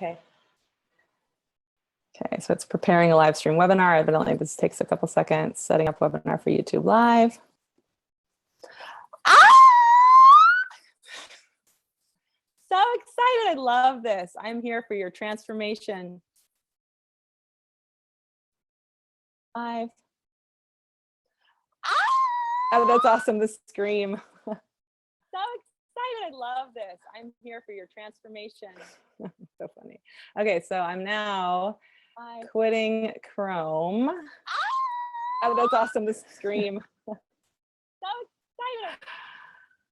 Okay. Okay, so it's preparing a live stream webinar. Evidently, this takes a couple seconds. Setting up webinar for YouTube Live. Ah! So excited. I love this. I'm here for your transformation. Live. Ah! Oh, that's awesome. The scream. So excited. I love this. I'm here for your transformation. So funny. Okay, so I'm now quitting Chrome. Oh, that's awesome. The scream. So excited.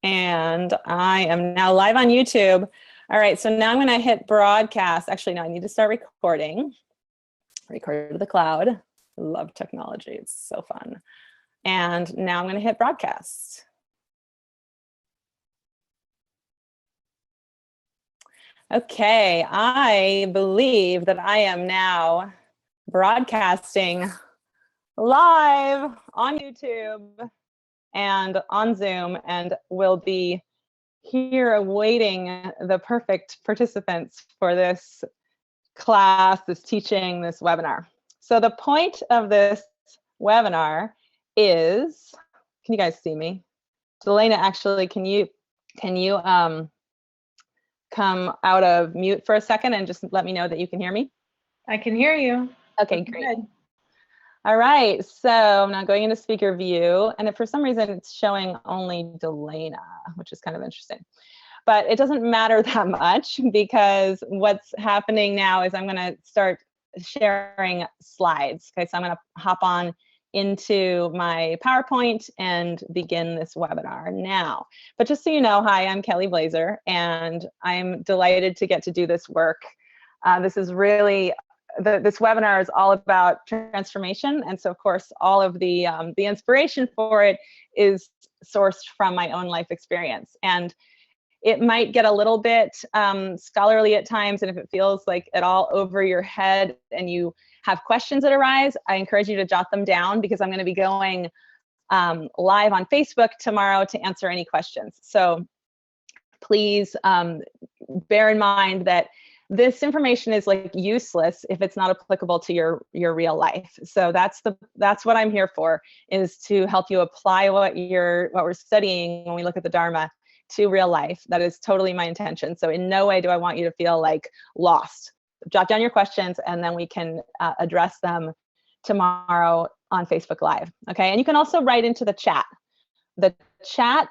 And I am now live on YouTube. All right, so now I'm going to hit broadcast. Actually, no, I need to start recording. Record to the cloud. I love technology. It's so fun. And now I'm going to hit broadcast. Okay, I believe that I am now broadcasting live on YouTube and on Zoom, and will be here awaiting the perfect participants for this class, this teaching, this webinar. So the point of this webinar is, can you guys see me? Delana, actually, can you come out of mute for a second and just let me know that you can hear me? I can hear you. Okay, great. All right, so I'm now going into speaker view, and if for some reason it's showing only Delana, which is kind of interesting. But it doesn't matter that much, because what's happening now is I'm going to start sharing slides. Okay, so I'm going to hop on into my PowerPoint and begin this webinar now. But just so you know, hi, I'm Kelly Blazer, and I'm delighted to get to do this work. This is really, this webinar is all about transformation, and so of course all of the inspiration for it is sourced from my own life experience. And it might get a little bit scholarly at times, and if it feels like at all over your head and you have questions that arise, I encourage you to jot them down, because I'm going to be going live on Facebook tomorrow to answer any questions. So please bear in mind that this information is like useless if it's not applicable to your real life. So that's what I'm here for, is to help you apply what we're studying when we look at the Dharma to real life. That is totally my intention. So in no way do I want you to feel like lost. Jot down your questions, and then we can address them tomorrow on Facebook Live. Okay, and you can also write into the chat. The chat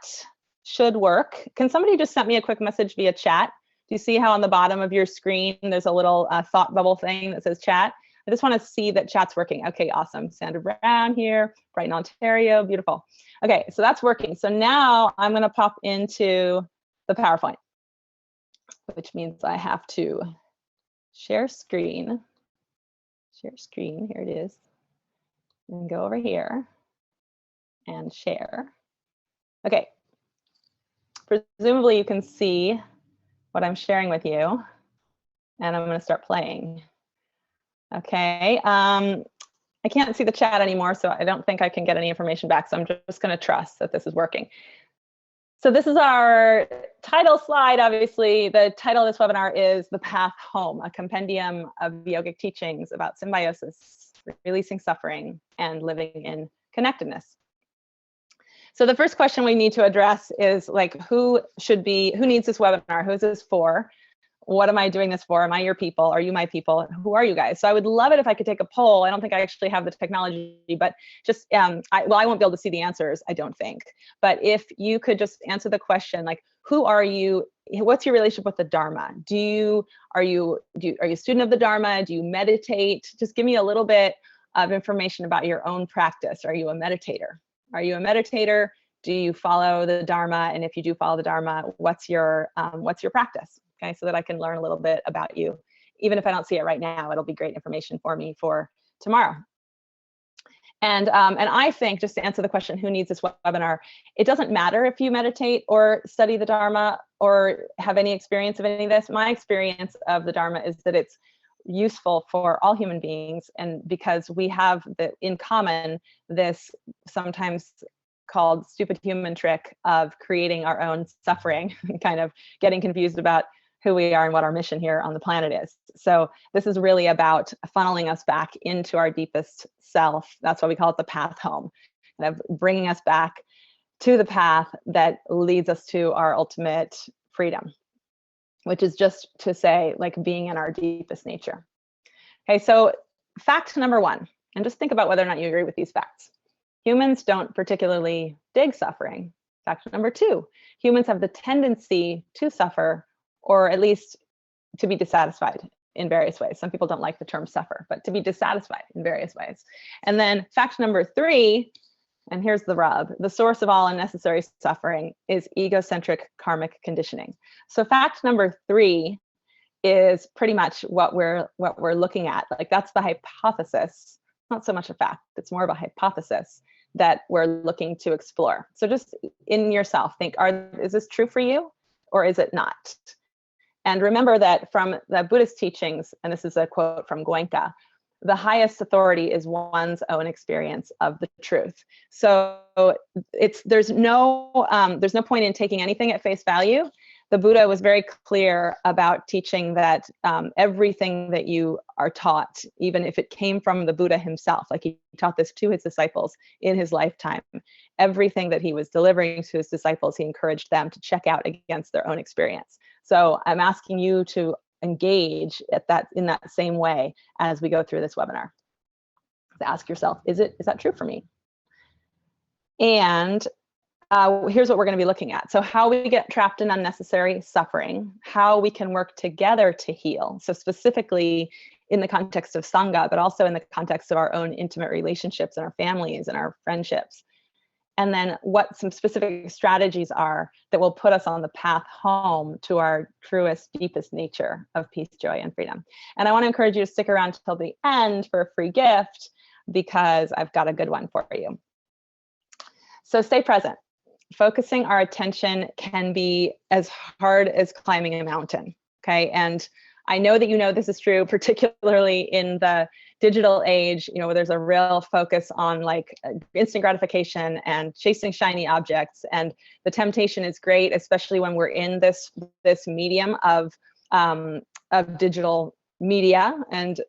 should work. Can somebody just send me a quick message via chat? Do you see how on the bottom of your screen there's a little thought bubble thing that says chat? I just want to see that chat's working. Okay, awesome. Sandra Brown here, Brighton, Ontario, beautiful. Okay, so that's working. So now I'm going to pop into the PowerPoint, which means I have to share screen. Share screen, here it is. And go over here and share. Okay, presumably you can see what I'm sharing with you, and I'm going to start playing. Okay, I can't see the chat anymore, so I don't think I can get any information back, so I'm just going to trust that this is working. So this is our title slide. Obviously, the title of this webinar is The Path Home, a compendium of yogic teachings about symbiosis, releasing suffering, and living in connectedness. So the first question we need to address is, like, who needs this webinar? Who is this for? What am I doing this for? Am I your people? Are you my people? Who are you guys? So I would love it if I could take a poll. I don't think I actually have the technology, but just, I won't be able to see the answers, I don't think. But if you could just answer the question, like, who are you? What's your relationship with the Dharma? Are you a student of the Dharma? Do you meditate? Just give me a little bit of information about your own practice. Are you a meditator? Are you a meditator? Do you follow the Dharma? And if you do follow the Dharma, what's your practice? Okay, so that I can learn a little bit about you. Even if I don't see it right now, it'll be great information for me for tomorrow. And I think, just to answer the question, who needs this webinar, it doesn't matter if you meditate or study the Dharma or have any experience of any of this. My experience of the Dharma is that it's useful for all human beings, and because we have in common this sometimes called stupid human trick of creating our own suffering, kind of getting confused about who we are and what our mission here on the planet is. So this is really about funneling us back into our deepest self. That's why we call it the path home, kind of bringing us back to the path that leads us to our ultimate freedom, which is just to say, like, being in our deepest nature. Okay, so fact number one, and just think about whether or not you agree with these facts. Humans don't particularly dig suffering. Fact number two, humans have the tendency to suffer, or at least to be dissatisfied in various ways. Some people don't like the term suffer, but to be dissatisfied in various ways. And then fact number three, and here's the rub, the source of all unnecessary suffering is egocentric karmic conditioning. So fact number three is pretty much what we're looking at. Like, that's the hypothesis, not so much a fact, it's more of a hypothesis that we're looking to explore. So just in yourself, think, is this true for you or is it not? And remember that from the Buddhist teachings, and this is a quote from Goenka, the highest authority is one's own experience of the truth. So there's no point in taking anything at face value. The Buddha was very clear about teaching that everything that you are taught, even if it came from the Buddha himself, like he taught this to his disciples in his lifetime, everything that he was delivering to his disciples, he encouraged them to check out against their own experience. So I'm asking you to engage in that same way as we go through this webinar. To ask yourself, is that true for me? And here's what we're going to be looking at. So how we get trapped in unnecessary suffering, how we can work together to heal. So specifically in the context of Sangha, but also in the context of our own intimate relationships and our families and our friendships. And then what some specific strategies are that will put us on the path home to our truest, deepest nature of peace, joy, and freedom. And I want to encourage you to stick around till the end for a free gift, because I've got a good one for you. So stay present. Focusing our attention can be as hard as climbing a mountain, okay? And I know that you know this is true, particularly in the digital age, where there's a real focus on like instant gratification and chasing shiny objects. And the temptation is great, especially when we're in this medium of digital media. And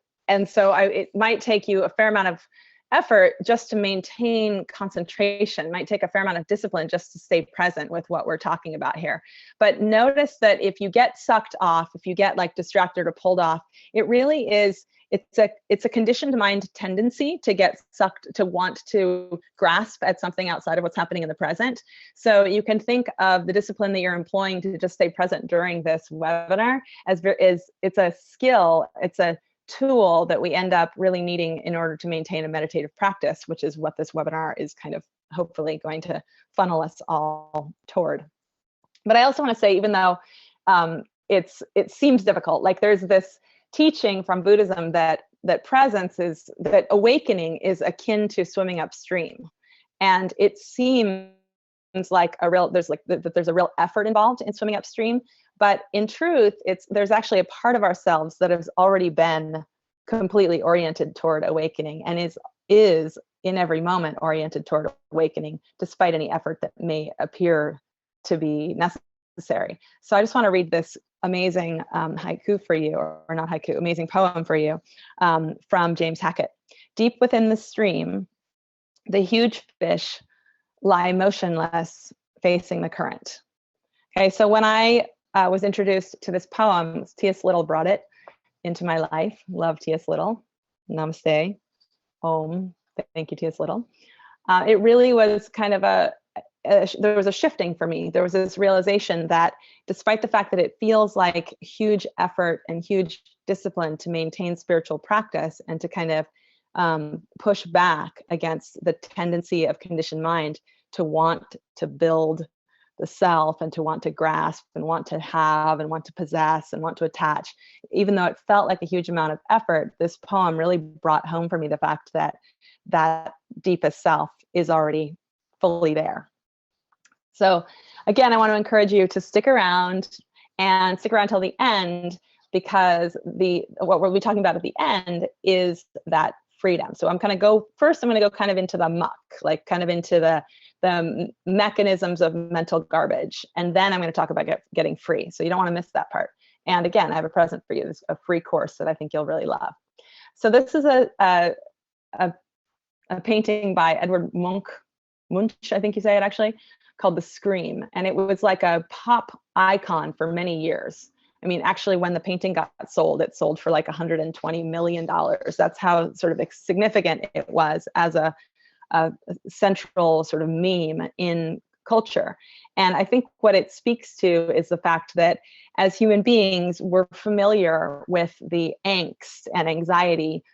so it might take you a fair amount of effort just to maintain concentration. It might take a fair amount of discipline just to stay present with what we're talking about here. But notice that if you get sucked off, if you get like distracted or pulled off, it really is, it's a conditioned mind tendency to get sucked, to want to grasp at something outside of what's happening in the present. So you can think of the discipline that you're employing to just stay present during this webinar as it's a skill, it's a tool that we end up really needing in order to maintain a meditative practice, which is what this webinar is kind of hopefully going to funnel us all toward. But I also want to say, even though it seems difficult, like there's this teaching from Buddhism that awakening is akin to swimming upstream, and it seems like there's a real effort involved in swimming upstream. But in truth, there's actually a part of ourselves that has already been completely oriented toward awakening, and is in every moment oriented toward awakening, despite any effort that may appear to be necessary. So I just want to read this amazing haiku for you, or not haiku, amazing poem for you, from James Hackett. Deep within the stream, the huge fish lie motionless, facing the current. Okay, so when I was introduced to this poem, T.S. Little brought it into my life. Love T.S. Little. Namaste. Om. Thank you, T.S. Little. It really was kind of there was a shifting for me. There was this realization that despite the fact that it feels like huge effort and huge discipline to maintain spiritual practice and to kind of push back against the tendency of conditioned mind to want to build the self and to want to grasp and want to have and want to possess and want to attach, even though it felt like a huge amount of effort, this poem really brought home for me the fact that that deepest self is already fully there. So again, I want to encourage you to stick around till the end, because what we'll be talking about at the end is that freedom. So I'm going to go kind of into the muck, like kind of into the mechanisms of mental garbage. And then I'm going to talk about getting free. So you don't want to miss that part. And again, I have a present for you. This is a free course that I think you'll really love. So this is a painting by Edward Munch, I think you say it actually, called The Scream. And it was like a pop icon for many years. I mean, actually, when the painting got sold, it sold for like $120 million. That's how sort of significant it was as a central sort of meme in culture. And I think what it speaks to is the fact that as human beings, we're familiar with the angst and anxiety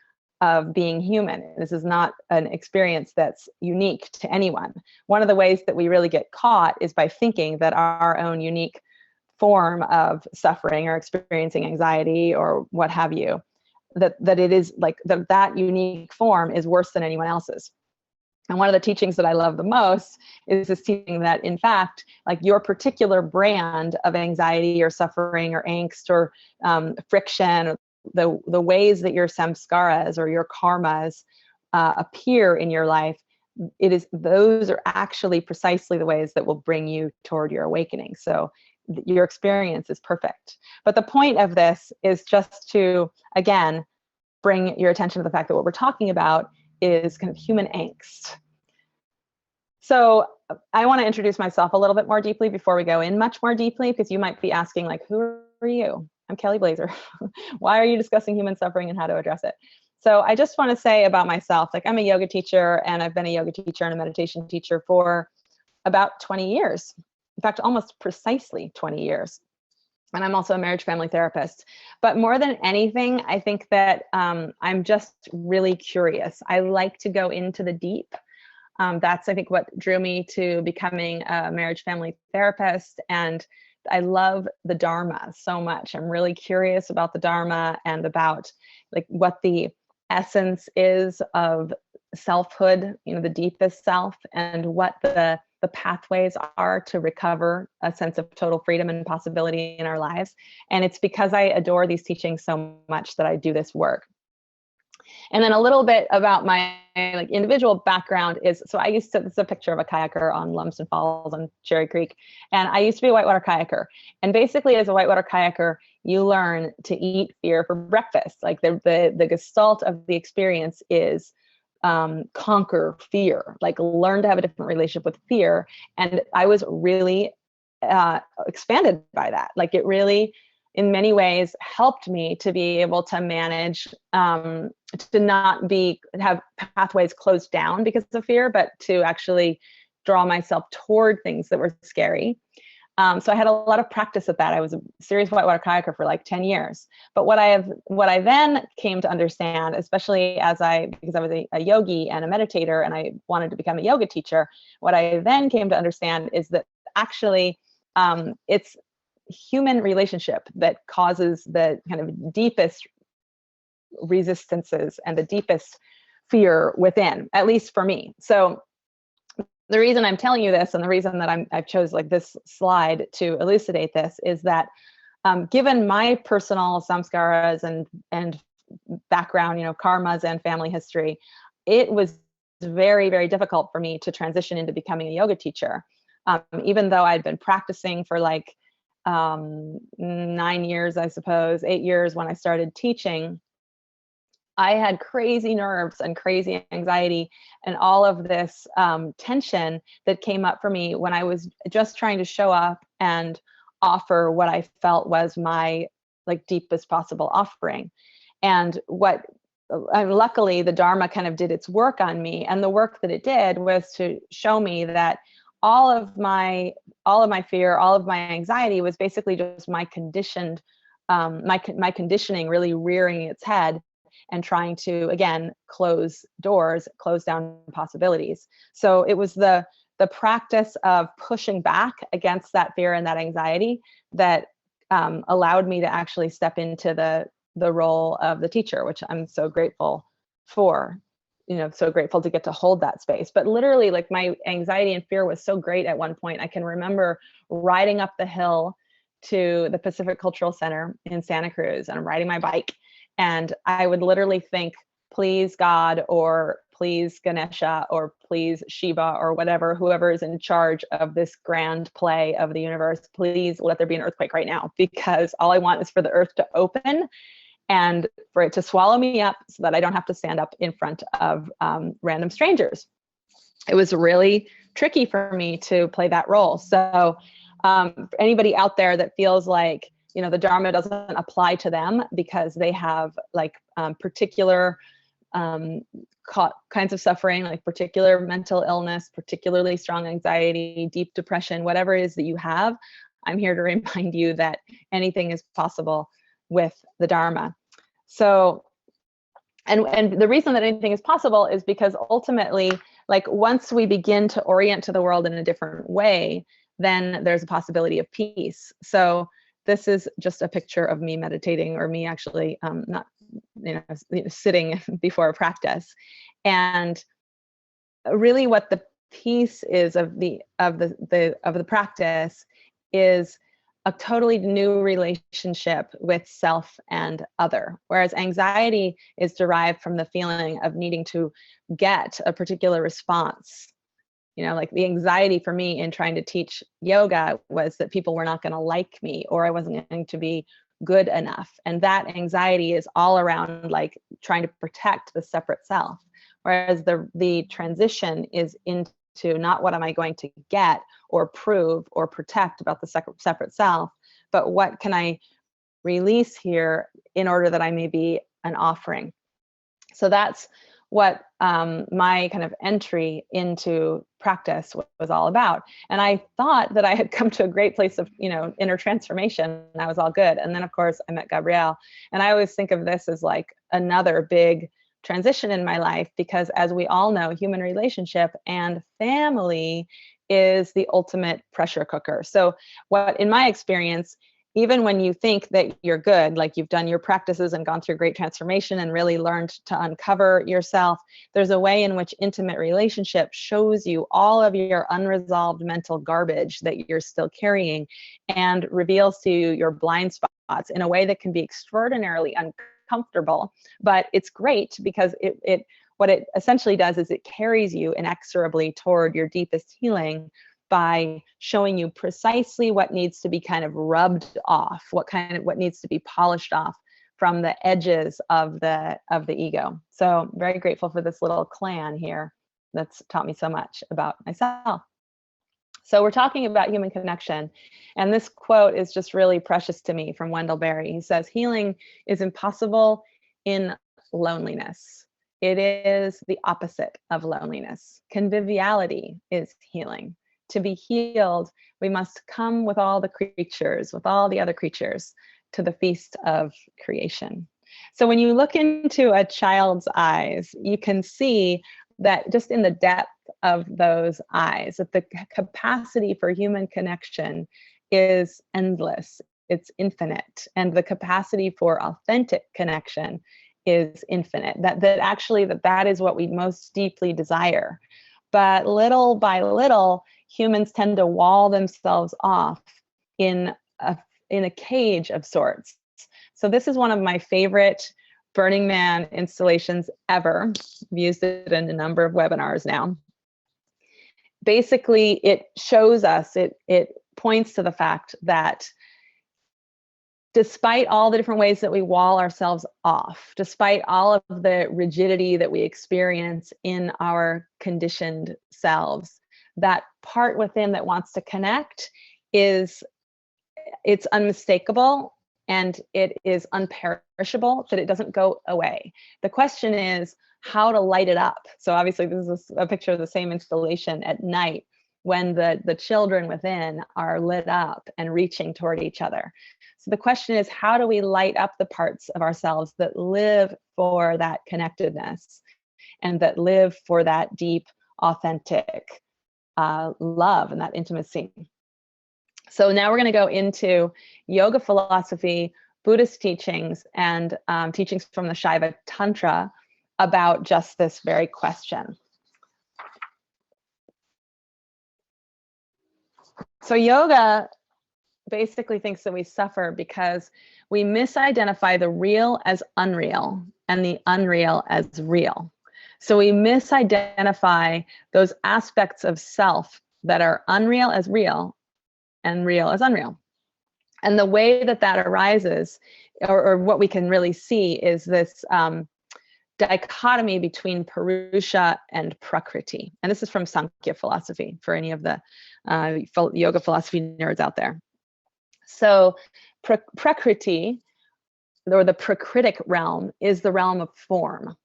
of being human. This is not an experience that's unique to anyone. One of the ways that we really get caught is by thinking that our own unique form of suffering or experiencing anxiety or what have you, that it is like that unique form is worse than anyone else's. And one of the teachings that I love the most is this teaching that, in fact, like your particular brand of anxiety or suffering or angst or friction, the ways that your samskaras or your karmas appear in your life, those are actually precisely the ways that will bring you toward your awakening. So your experience is perfect. But the point of this is just to, again, bring your attention to the fact that what we're talking about is kind of human angst. So I want to introduce myself a little bit more deeply before we go in much more deeply, because you might be asking, like, who are you? I'm Kelly Blazer. Why are you discussing human suffering and how to address it? So I just want to say about myself, like, I'm a yoga teacher, and I've been a yoga teacher and a meditation teacher for about 20 years. In fact, almost precisely 20 years. And I'm also a marriage family therapist. But more than anything, I think that I'm just really curious. I like to go into the deep. That's, I think, what drew me to becoming a marriage family therapist. And I love the Dharma so much. I'm really curious about the Dharma and about like what the essence is of selfhood, the deepest self, and what the pathways are to recover a sense of total freedom and possibility in our lives. And it's because I adore these teachings so much that I do this work. And then a little bit about my like individual background is, so I used to, this is a picture of a kayaker on Lumsden Falls on Cherry Creek. And I used to be a whitewater kayaker. And basically as a whitewater kayaker, you learn to eat fear for breakfast. Like the gestalt of the experience is conquer fear, like learn to have a different relationship with fear. And I was really expanded by that. Like it really, in many ways, helped me to be able to manage, to not have pathways closed down because of fear, but to actually draw myself toward things that were scary. So I had a lot of practice at that. I was a serious whitewater kayaker for like 10 years. But what I then came to understand, especially because I was a yogi and a meditator and I wanted to become a yoga teacher, what I then came to understand is that actually it's human relationship that causes the kind of deepest resistances and the deepest fear within, at least for me. So the reason I'm telling you this, and the reason that I've chose like this slide to elucidate this, is that given my personal samskaras and background, karmas and family history, it was very, very difficult for me to transition into becoming a yoga teacher. Even though I'd been practicing for like 9 years, I suppose, 8 years when I started teaching, I had crazy nerves and crazy anxiety and all of this tension that came up for me when I was just trying to show up and offer what I felt was my like deepest possible offering. And luckily the Dharma kind of did its work on me, and the work that it did was to show me that all of my fear, all of my anxiety was basically just my conditioned, my conditioning really rearing its head and trying to, again, close doors, close down possibilities. So it was the practice of pushing back against that fear and that anxiety that allowed me to actually step into the role of the teacher, which I'm so grateful for. So grateful to get to hold that space. But literally, like, my anxiety and fear was so great at one point. I can remember riding up the hill to the Pacific Cultural Center in Santa Cruz, and I'm riding my bike. And I would literally think, please God, or please Ganesha or please Shiva or whatever, whoever is in charge of this grand play of the universe, please let there be an earthquake right now, because all I want is for the earth to open and for it to swallow me up so that I don't have to stand up in front of random strangers. It was really tricky for me to play that role. So anybody out there that feels like, you know, the Dharma doesn't apply to them because they have like particular kinds of suffering, like particular mental illness, particularly strong anxiety, deep depression, whatever it is that you have, I'm here to remind you that anything is possible with the Dharma. So, and the reason that anything is possible is because ultimately, like once we begin to orient to the world in a different way, then there's a possibility of peace. So this is just a picture of me meditating, or me actually not, sitting before a practice. And really what the piece is of the practice is a totally new relationship with self and other. Whereas anxiety is derived from the feeling of needing to get a particular response. You know, like the anxiety for me in trying to teach yoga was that people were not going to like me, or I wasn't going to be good enough. And that anxiety is all around like trying to protect the separate self. Whereas the transition is into not what am I going to get or prove or protect about the separate self, but what can I release here in order that I may be an offering. So that's what my kind of entry into practice was all about. And I thought that I had come to a great place of, you know, inner transformation. And I was all good. And then of course I met Gabriel, and I always think of this as like another big transition in my life, because as we all know, human relationship and family is the ultimate pressure cooker. So what, in my experience, even when you think that you're good, like you've done your practices and gone through great transformation and really learned to uncover yourself, there's a way in which intimate relationship shows you all of your unresolved mental garbage that you're still carrying and reveals to you your blind spots in a way that can be extraordinarily uncomfortable. But it's great because what it essentially does is it carries you inexorably toward your deepest healing by showing you precisely what needs to be kind of rubbed off, what needs to be polished off from the edges of the ego. So I'm very grateful for this little clan here that's taught me so much about myself. So we're talking about human connection, and this quote is just really precious to me from Wendell Berry. He says, "Healing is impossible in loneliness. It is the opposite of loneliness. Conviviality is healing. To be healed, we must come with all the creatures, with all the other creatures, to the feast of creation." So when you look into a child's eyes, you can see that just in the depth of those eyes, that the capacity for human connection is endless, it's infinite, and the capacity for authentic connection is infinite. That is what we most deeply desire. But little by little, humans tend to wall themselves off in a cage of sorts. So this is one of my favorite Burning Man installations ever. I've used it in a number of webinars now. Basically, it shows us, it points to the fact that despite all the different ways that we wall ourselves off, despite all of the rigidity that we experience in our conditioned selves, that part within that wants to connect it's unmistakable, and it is unperishable, that it doesn't go away. The question is how to light it up. So obviously this is a picture of the same installation at night when the children within are lit up and reaching toward each other. So the question is, how do we light up the parts of ourselves that live for that connectedness and that live for that deep, authentic love and that intimacy? So now we're going to go into yoga philosophy, Buddhist teachings, and teachings from the Shaiva Tantra about just this very question. So yoga basically thinks that we suffer because we misidentify the real as unreal and the unreal as real. So we misidentify those aspects of self that are unreal as real and real as unreal. And the way that that arises, or what we can really see, is this dichotomy between Purusha and Prakriti. And this is from Sankhya philosophy, for any of the yoga philosophy nerds out there. So Prakriti, or the Prakritic realm, is the realm of form.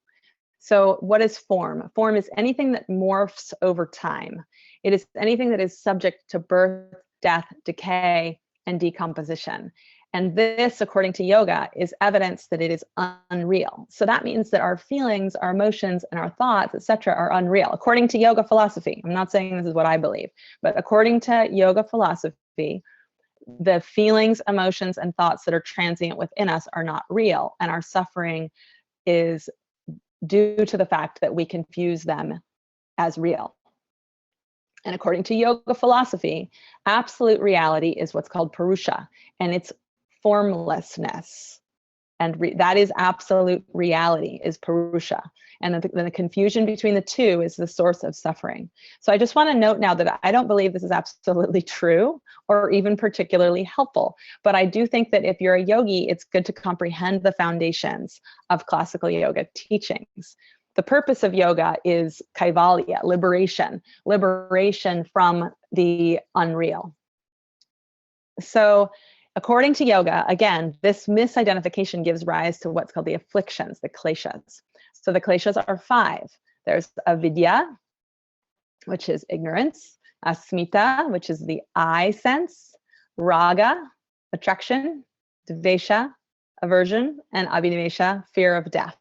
So what is form? Form is anything that morphs over time. It is anything that is subject to birth, death, decay, and decomposition. And this, according to yoga, is evidence that it is unreal. So that means that our feelings, our emotions, and our thoughts, etc., are unreal, according to yoga philosophy. I'm not saying this is what I believe, but according to yoga philosophy, the feelings, emotions, and thoughts that are transient within us are not real, and our suffering is due to the fact that we confuse them as real. And according to yoga philosophy, absolute reality is what's called Purusha, and it's formlessness. And that is absolute reality, is Purusha. And then the confusion between the two is the source of suffering. So I just want to note now that I don't believe this is absolutely true or even particularly helpful. But I do think that if you're a yogi, it's good to comprehend the foundations of classical yoga teachings. The purpose of yoga is kaivalya, liberation from the unreal. So according to yoga, again, this misidentification gives rise to what's called the afflictions, the kleshas. So the kleshas are 5. There's avidya, which is ignorance, asmita, which is the I sense, raga, attraction, dvesha, aversion, and abhinivesha, fear of death.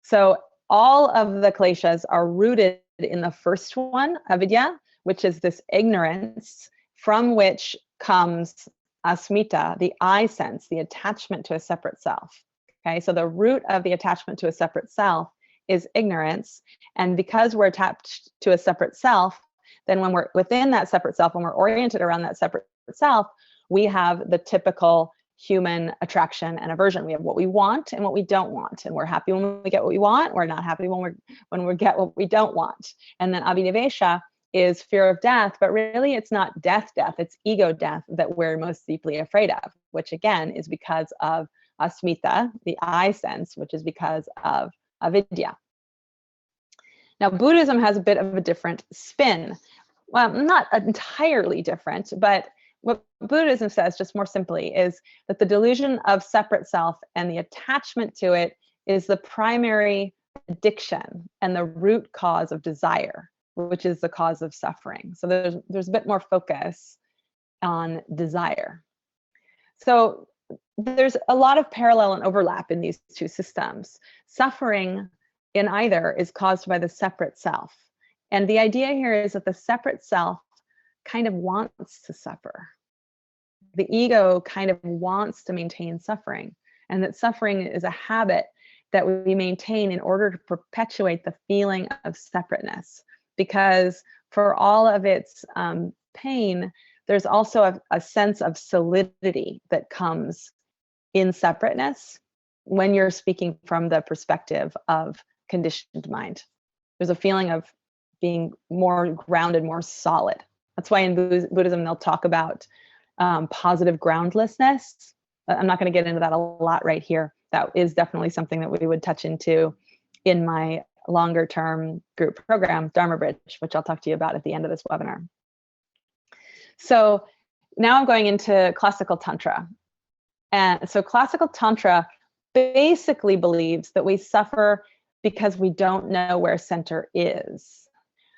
So all of the kleshas are rooted in the first one, avidya, which is this ignorance from which comes asmita, the I sense, the attachment to a separate self. Okay, so the root of the attachment to a separate self is ignorance. And because we're attached to a separate self, then when we're within that separate self, when we're oriented around that separate self, we have the typical human attraction and aversion. We have what we want and what we don't want. And we're happy when we get what we want. We're not happy when we get what we don't want. And then abhinivesha is fear of death, but really it's not death, it's ego death that we're most deeply afraid of, which again is because of asmita, the I sense, which is because of avidya. Now, Buddhism has a bit of a different spin. Well, not entirely different, but what Buddhism says, just more simply, is that the delusion of separate self and the attachment to it is the primary addiction and the root cause of desire, which is the cause of suffering. So there's a bit more focus on desire. So there's a lot of parallel and overlap in these two systems. Suffering in either is caused by the separate self. And the idea here is that the separate self kind of wants to suffer. The ego kind of wants to maintain suffering, and that suffering is a habit that we maintain in order to perpetuate the feeling of separateness. Because for all of its pain, there's also a sense of solidity that comes in separateness when you're speaking from the perspective of conditioned mind. There's a feeling of being more grounded, more solid. That's why in Buddhism, they'll talk about positive groundlessness. I'm not going to get into that a lot right here. That is definitely something that we would touch into in my longer term group program, Dharma Bridge, which I'll talk to you about at the end of this webinar. So now I'm going into classical Tantra. And so classical Tantra basically believes that we suffer because we don't know where center is.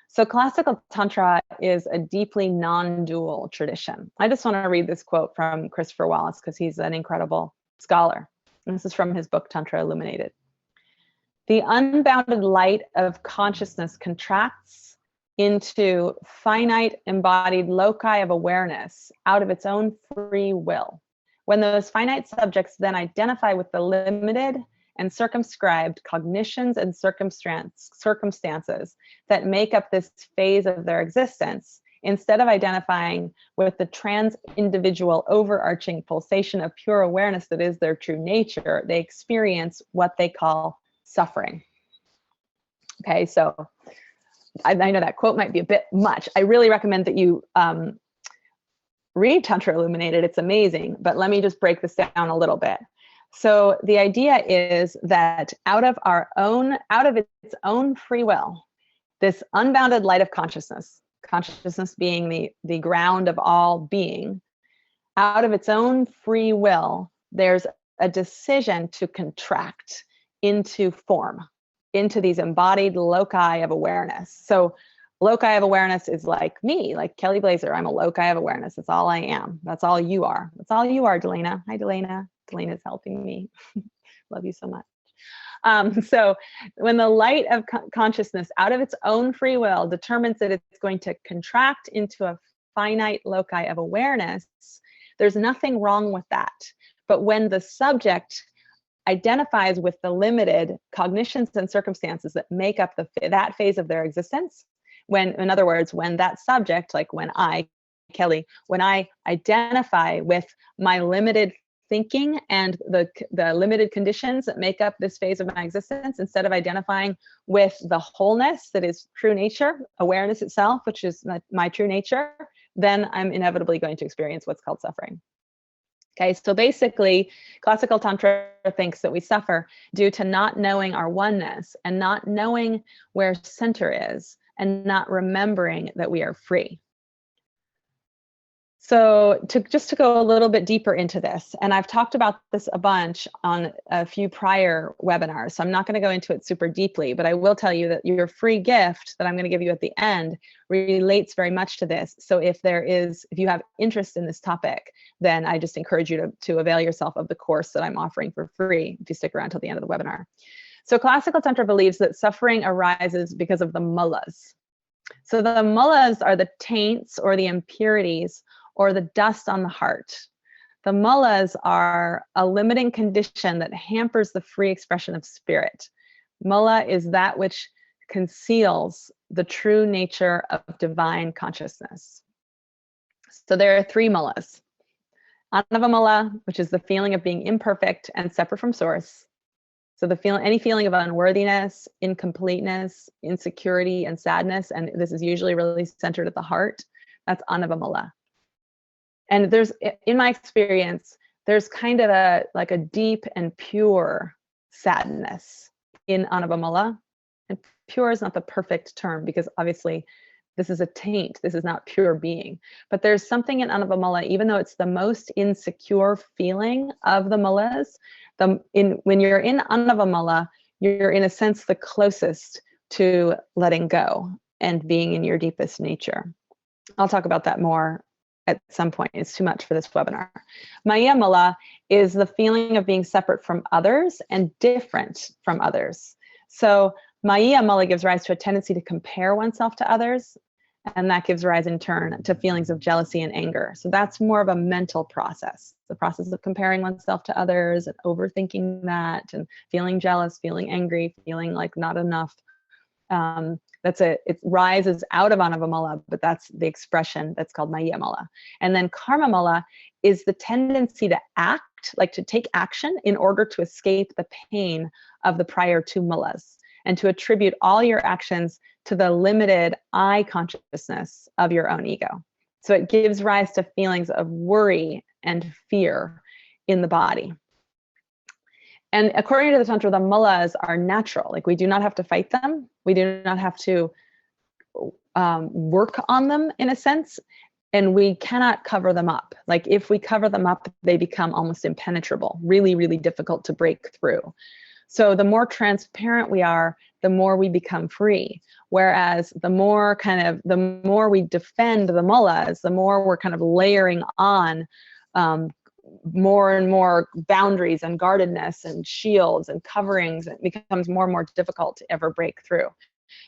So classical Tantra is a deeply non-dual tradition. I just want to read this quote from Christopher Wallace because he's an incredible scholar. And this is from his book, Tantra Illuminated. The unbounded light of consciousness contracts into finite embodied loci of awareness out of its own free will. When those finite subjects then identify with the limited and circumscribed cognitions and circumstances that make up this phase of their existence, instead of identifying with the trans-individual overarching pulsation of pure awareness that is their true nature, they experience what they call suffering. Okay, so I know that quote might be a bit much. I really recommend that you read Tantra Illuminated. It's amazing, but let me just break this down a little bit. So the idea is that out of its own free will, this unbounded light of consciousness being the ground of all being, out of its own free will, there's a decision to contract into form, into these embodied loci of awareness. So loci of awareness is like me, like Kelly Blazer. I'm a loci of awareness. That's all I am. That's all you are. That's all you are, Delana. Hi, Delana. Delena's helping me. Love you so much. So when the light of consciousness out of its own free will determines that it's going to contract into a finite loci of awareness, there's nothing wrong with that. But when the subject identifies with the limited cognitions and circumstances that make up that phase of their existence, in other words, when that subject, like when I, Kelly, when I identify with my limited thinking and the limited conditions that make up this phase of my existence, instead of identifying with the wholeness that is true nature, awareness itself, which is my true nature, then I'm inevitably going to experience what's called suffering. Okay, so basically, classical Tantra thinks that we suffer due to not knowing our oneness and not knowing where center is and not remembering that we are free. So just to go a little bit deeper into this, and I've talked about this a bunch on a few prior webinars, so I'm not going to go into it super deeply, but I will tell you that your free gift that I'm going to give you at the end relates very much to this. So if you have interest in this topic, then I just encourage you to avail yourself of the course that I'm offering for free if you stick around till the end of the webinar. So classical Tantra believes that suffering arises because of the mulas. So the mulas are the taints or the impurities or the dust on the heart. The mulas are a limiting condition that hampers the free expression of spirit. Mula is that which conceals the true nature of divine consciousness. So there are three mulas. Anava mula, which is the feeling of being imperfect and separate from source. So any feeling of unworthiness, incompleteness, insecurity, and sadness, and this is usually really centered at the heart, that's anava mula. And in my experience, there's kind of a deep and pure sadness in anava mula. And pure is not the perfect term because obviously this is a taint. This is not pure being. But there's something in anava mula, even though it's the most insecure feeling of the mulas, when you're in anava mula, you're in a sense the closest to letting go and being in your deepest nature. I'll talk about that more at some point. It's too much for this webinar. Maya mula is the feeling of being separate from others and different from others. So Maya mula gives rise to a tendency to compare oneself to others, and that gives rise in turn to feelings of jealousy and anger. So that's more of a mental process, the process of comparing oneself to others and overthinking that and feeling jealous, feeling angry, feeling like not enough. It rises out of anava mula, but that's the expression that's called maya mula. And then karma mula is the tendency to act, like to take action in order to escape the pain of the prior two mulas and to attribute all your actions to the limited I consciousness of your own ego. So it gives rise to feelings of worry and fear in the body. And according to the Tantra, the mulas are natural. Like we do not have to fight them. We do not have to work on them in a sense. And we cannot cover them up. Like if we cover them up, they become almost impenetrable, really, really difficult to break through. So the more transparent we are, the more we become free. Whereas the more we defend the mulas, the more we're kind of layering on more and more boundaries and guardedness and shields and coverings. It becomes more and more difficult to ever break through.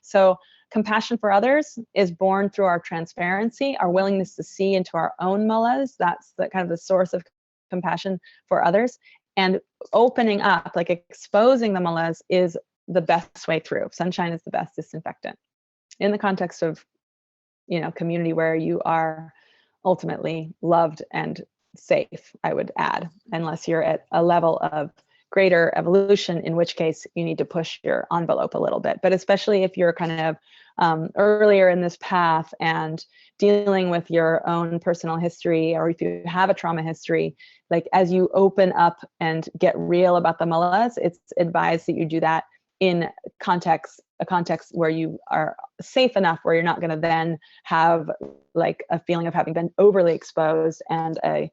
So compassion for others is born through our transparency, our willingness to see into our own mulas. That's the kind of the source of compassion for others. And opening up, like exposing the mulas, is the best way through. Sunshine is the best disinfectant in the context of, community where you are ultimately loved and safe, I would add, unless you're at a level of greater evolution, in which case you need to push your envelope a little bit. But especially if you're kind of earlier in this path and dealing with your own personal history, or if you have a trauma history, like as you open up and get real about the mullahs, it's advised that you do that in a context where you are safe enough, where you're not going to then have like a feeling of having been overly exposed and a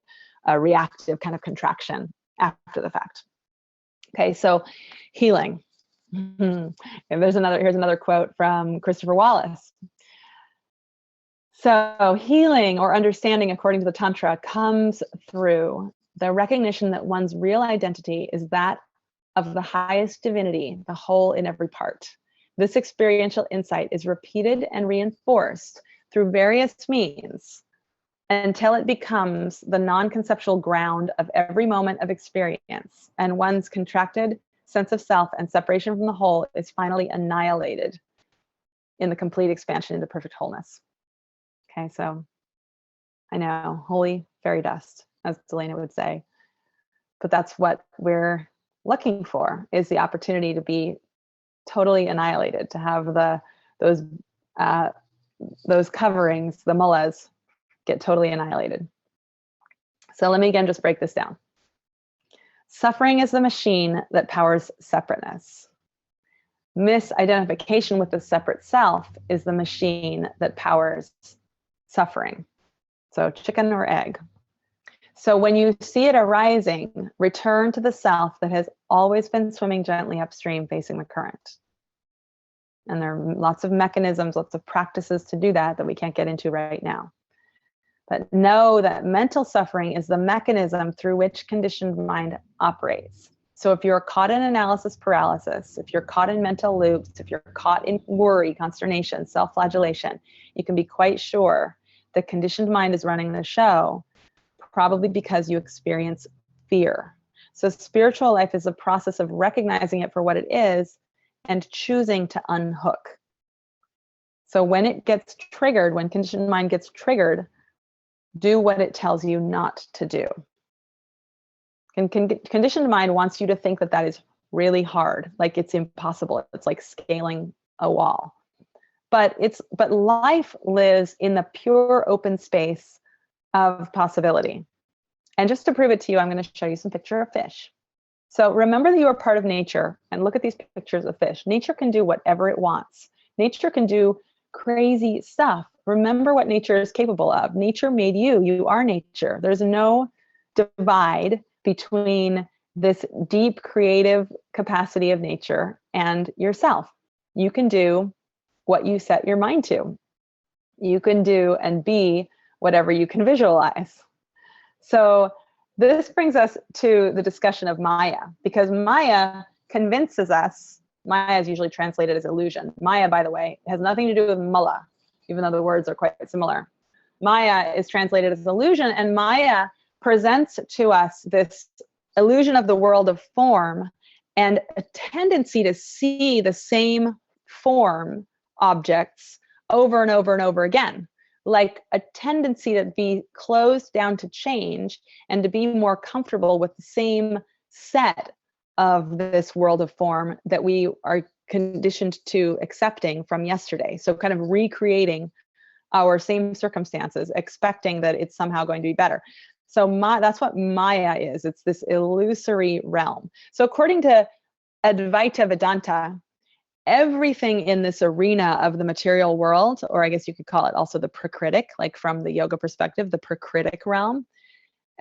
reactive kind of contraction after the fact. Okay, so healing. And here's another quote from Christopher Wallace. So healing or understanding, according to the Tantra, comes through the recognition that one's real identity is that of the highest divinity, the whole in every part. This experiential insight is repeated and reinforced through various means until it becomes the non-conceptual ground of every moment of experience, and one's contracted sense of self and separation from the whole is finally annihilated in the complete expansion into perfect wholeness. Okay, so I know, holy fairy dust, as Delana would say, but that's what we're looking for, is the opportunity to be totally annihilated, to have those coverings, the mullahs, get totally annihilated. So let me again just break this down. Suffering is the machine that powers separateness. Misidentification with the separate self is the machine that powers suffering. So chicken or egg. So when you see it arising, return to the self that has always been swimming gently upstream facing the current. And there are lots of mechanisms, lots of practices to do that we can't get into right now. But know that mental suffering is the mechanism through which conditioned mind operates. So if you're caught in analysis paralysis, if you're caught in mental loops, if you're caught in worry, consternation, self-flagellation, you can be quite sure the conditioned mind is running the show, probably because you experience fear. So spiritual life is a process of recognizing it for what it is and choosing to unhook. So when it gets triggered, when conditioned mind gets triggered, do what it tells you not to do. And conditioned mind wants you to think that that is really hard, like it's impossible. It's like scaling a wall. But life lives in the pure open space of possibility. And just to prove it to you, I'm going to show you some picture of fish. So remember that you are part of nature, and look at these pictures of fish. Nature can do whatever it wants. Nature can do crazy stuff. Remember what nature is capable of. Nature made you. You are nature. There's no divide between this deep creative capacity of nature and yourself. You can do what you set your mind to. You can do and be whatever you can visualize. So this brings us to the discussion of Maya, because Maya convinces us. Maya is usually translated as illusion. Maya, by the way, has nothing to do with mullah, even though the words are quite similar. Maya is translated as illusion, and Maya presents to us this illusion of the world of form and a tendency to see the same form objects over and over and over again, like a tendency to be closed down to change and to be more comfortable with the same set of this world of form that we are conditioned to accepting from yesterday. So kind of recreating our same circumstances, expecting that it's somehow going to be better. So that's what Maya is. It's this illusory realm. So according to Advaita Vedanta, everything in this arena of the material world, or I guess you could call it also the prakritic, like from the yoga perspective, the prakritic realm,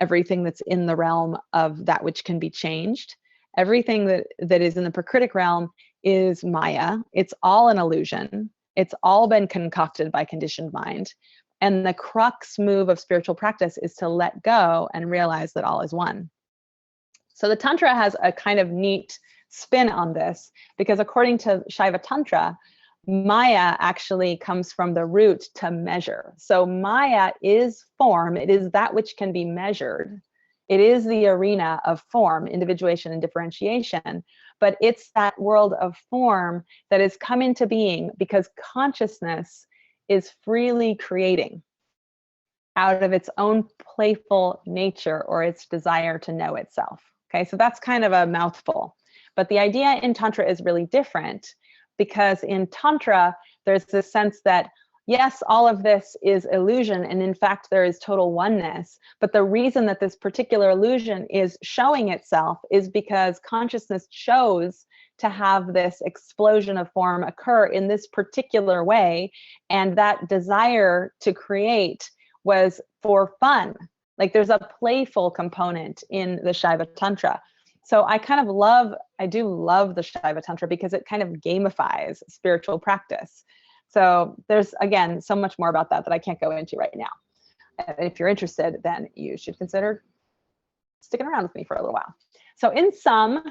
everything that's in the realm of that which can be changed, everything that is in the prakritic realm is Maya. It's all an illusion. It's all been concocted by conditioned mind. And the crux move of spiritual practice is to let go and realize that all is one. So the Tantra has a kind of neat spin on this, because according to Shaiva Tantra, Maya actually comes from the root to measure. So Maya is form. It is that which can be measured. It is the arena of form, individuation, and differentiation. But it's that world of form that has come into being because consciousness is freely creating out of its own playful nature or its desire to know itself. Okay, so that's kind of a mouthful. But the idea in Tantra is really different, because in Tantra, there's this sense that, yes, all of this is illusion, and in fact, there is total oneness. But the reason that this particular illusion is showing itself is because consciousness chose to have this explosion of form occur in this particular way. And that desire to create was for fun. Like, there's a playful component in the Shaiva Tantra. So I do love the Shaiva Tantra because it kind of gamifies spiritual practice. So there's, again, so much more about that I can't go into right now. If you're interested, then you should consider sticking around with me for a little while. So in sum,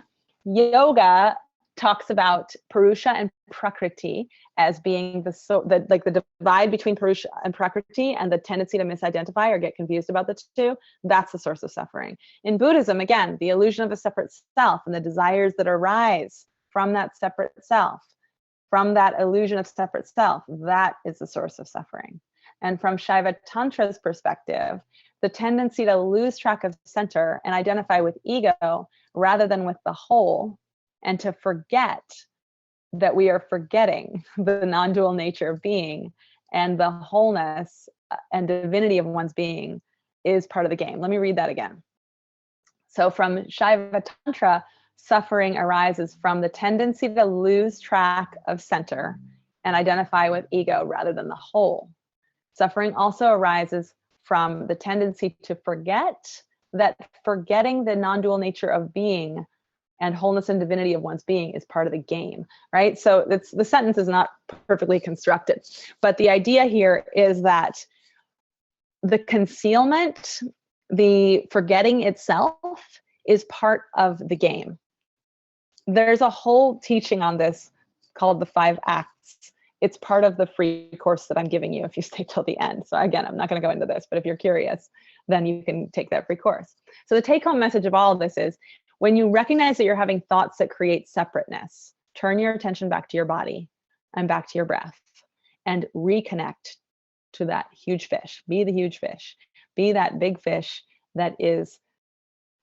yoga talks about Purusha and Prakriti as being the divide between Purusha and Prakriti, and the tendency to misidentify or get confused about the two. That's the source of suffering. In Buddhism, again, the illusion of a separate self and the desires that arise from that separate self, from that illusion of separate self, that is the source of suffering. And from Shaiva Tantra's perspective, the tendency to lose track of center and identify with ego rather than with the whole, and to forget that we are forgetting the non-dual nature of being and the wholeness and divinity of one's being, is part of the game. Let me read that again. So from Shaiva Tantra, suffering arises from the tendency to lose track of center and identify with ego rather than the whole. Suffering also arises from the tendency to forget that forgetting the non-dual nature of being and wholeness and divinity of one's being is part of the game, right? So the sentence is not perfectly constructed, but the idea here is that the concealment, the forgetting itself, is part of the game. There's a whole teaching on this called the 5 Acts. It's part of the free course that I'm giving you if you stay till the end. So again, I'm not going to go into this, but if you're curious, then you can take that free course. So the take-home message of all of this is, when you recognize that you're having thoughts that create separateness, turn your attention back to your body and back to your breath, and reconnect to that huge fish. Be the huge fish. Be that big fish that is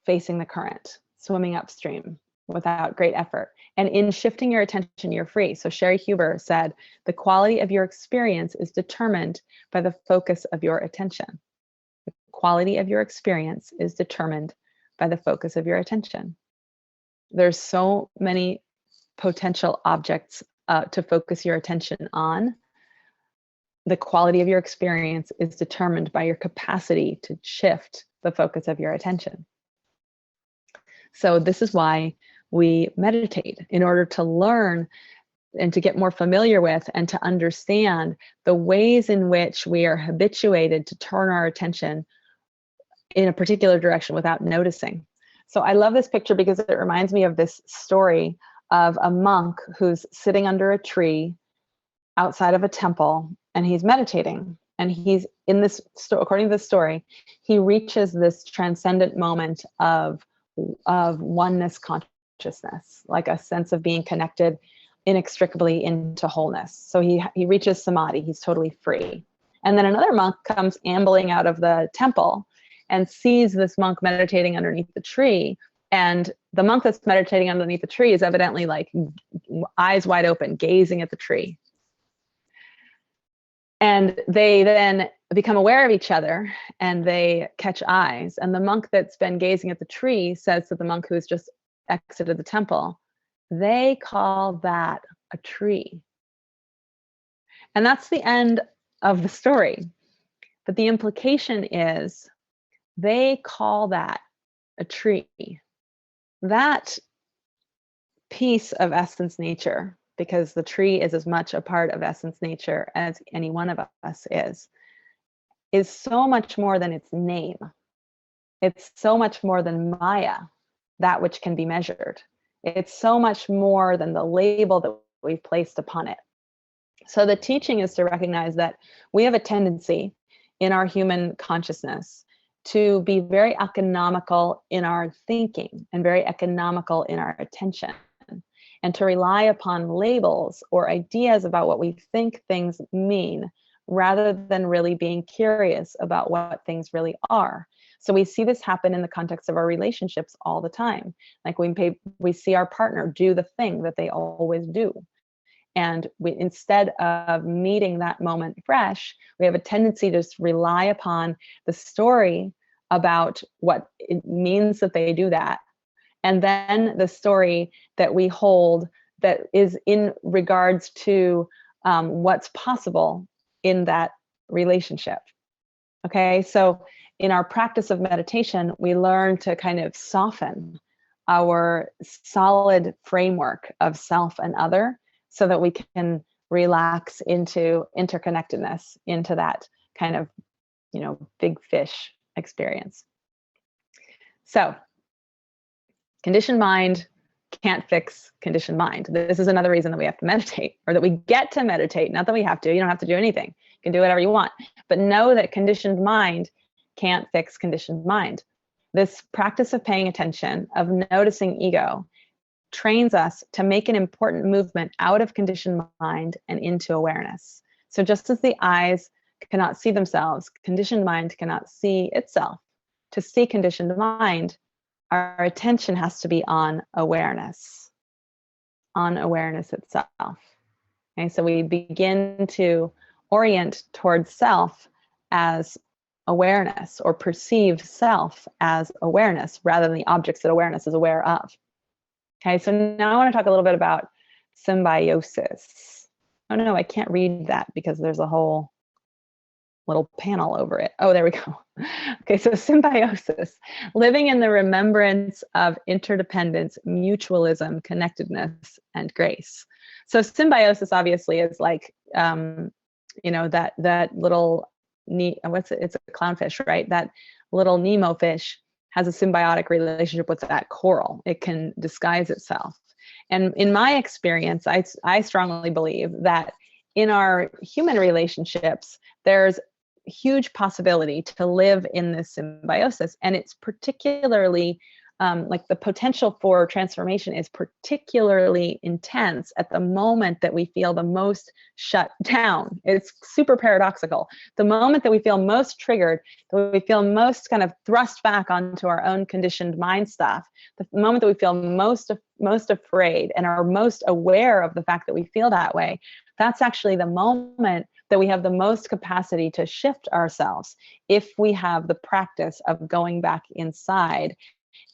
facing the current, swimming upstream without great effort. And in shifting your attention, you're free. So Sherry Huber said, the quality of your experience is determined by the focus of your attention. The quality of your experience is determined by the focus of your attention. There's so many potential objects to focus your attention on. The quality of your experience is determined by your capacity to shift the focus of your attention. So this is why we meditate, in order to learn and to get more familiar with and to understand the ways in which we are habituated to turn our attention in a particular direction without noticing. So I love this picture because it reminds me of this story of a monk who's sitting under a tree outside of a temple, and he's meditating. And he's in this, according to the story, he reaches this transcendent moment of oneness consciousness, like a sense of being connected inextricably into wholeness. So he reaches samadhi, he's totally free. And then another monk comes ambling out of the temple and sees this monk meditating underneath the tree. And the monk that's meditating underneath the tree is evidently like eyes wide open, gazing at the tree. And they then become aware of each other and they catch eyes. And the monk that's been gazing at the tree says to the monk who has just exited the temple, they call that a tree. And that's the end of the story. But the implication is, they call that a tree. That piece of essence nature, because the tree is as much a part of essence nature as any one of us is so much more than its name. It's so much more than Maya, that which can be measured. It's so much more than the label that we've placed upon it. So the teaching is to recognize that we have a tendency in our human consciousness to be very economical in our thinking and very economical in our attention, and to rely upon labels or ideas about what we think things mean, rather than really being curious about what things really are. So we see this happen in the context of our relationships all the time. Like we see our partner do the thing that they always do. And instead of meeting that moment fresh, we have a tendency to just rely upon the story about what it means that they do that. And then the story that we hold that is in regards to what's possible in that relationship. Okay, so in our practice of meditation, we learn to kind of soften our solid framework of self and other so that we can relax into interconnectedness, into that kind of, big fish experience. So conditioned mind can't fix conditioned mind. This is another reason that we have to meditate, or that we get to meditate. Not that we have to. You don't have to do anything. You can do whatever you want. But know that conditioned mind can't fix conditioned mind. This practice of paying attention, of noticing ego, trains us to make an important movement out of conditioned mind and into awareness. So just as the eyes cannot see themselves, conditioned mind cannot see itself. To see conditioned mind, our attention has to be on awareness itself. Okay, so we begin to orient towards self as awareness, or perceive self as awareness rather than the objects that awareness is aware of. Okay, so now I want to talk a little bit about symbiosis. Oh no, I can't read that because there's a whole little panel over it. Oh, there we go. Okay, so symbiosis, living in the remembrance of interdependence, mutualism, connectedness, and grace. So symbiosis obviously is like, that little, it's a clownfish, right? That little Nemo fish has a symbiotic relationship with that coral. It can disguise itself. And in my experience, I strongly believe that in our human relationships, there's huge possibility to live in this symbiosis. And it's particularly like the potential for transformation is particularly intense at the moment that we feel the most shut down. It's super paradoxical. The moment that we feel most triggered, that we feel most kind of thrust back onto our own conditioned mind stuff, the moment that we feel most afraid and are most aware of the fact that we feel that way, that's actually the moment that we have the most capacity to shift ourselves if we have the practice of going back inside,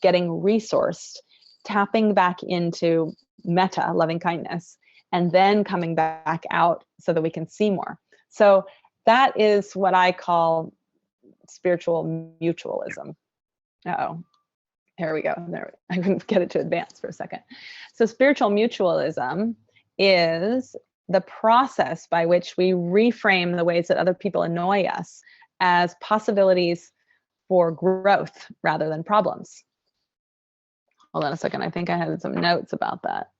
getting resourced, tapping back into metta, loving kindness, and then coming back out so that we can see more. So that is what I call spiritual mutualism. Uh-oh, here we go. I couldn't get it to advance for a second. So spiritual mutualism is the process by which we reframe the ways that other people annoy us as possibilities for growth rather than problems. Hold on a second. I think I had some notes about that.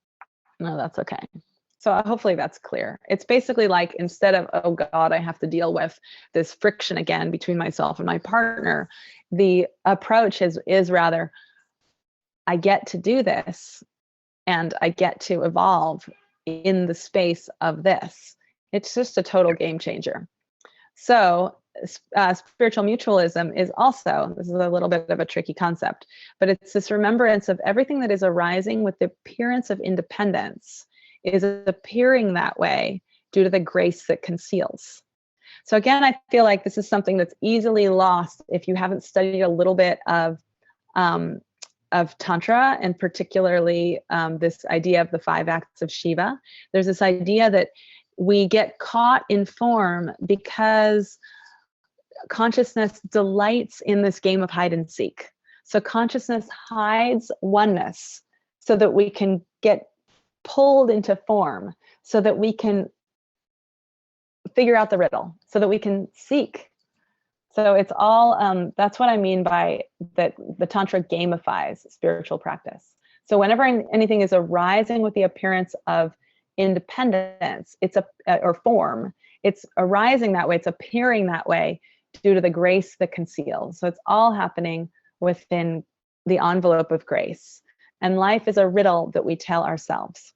No, that's okay. So hopefully that's clear. It's basically like, instead of, oh God, I have to deal with this friction again between myself and my partner, the approach is rather, I get to do this and I get to evolve in the space of this. It's just a total game changer. So spiritual mutualism is also, this is a little bit of a tricky concept, but it's this remembrance of everything that is arising with the appearance of independence is appearing that way due to the grace that conceals. So again, I feel like this is something that's easily lost if you haven't studied a little bit of Tantra, and particularly this idea of the 5 acts of Shiva. There's this idea that we get caught in form because consciousness delights in this game of hide and seek. So consciousness hides oneness so that we can get pulled into form, so that we can figure out the riddle, so that we can seek. So it's all, that's what I mean by that the Tantra gamifies spiritual practice. So whenever anything is arising with the appearance of independence, or form, it's arising that way, it's appearing that way due to the grace that conceals. So it's all happening within the envelope of grace. And life is a riddle that we tell ourselves.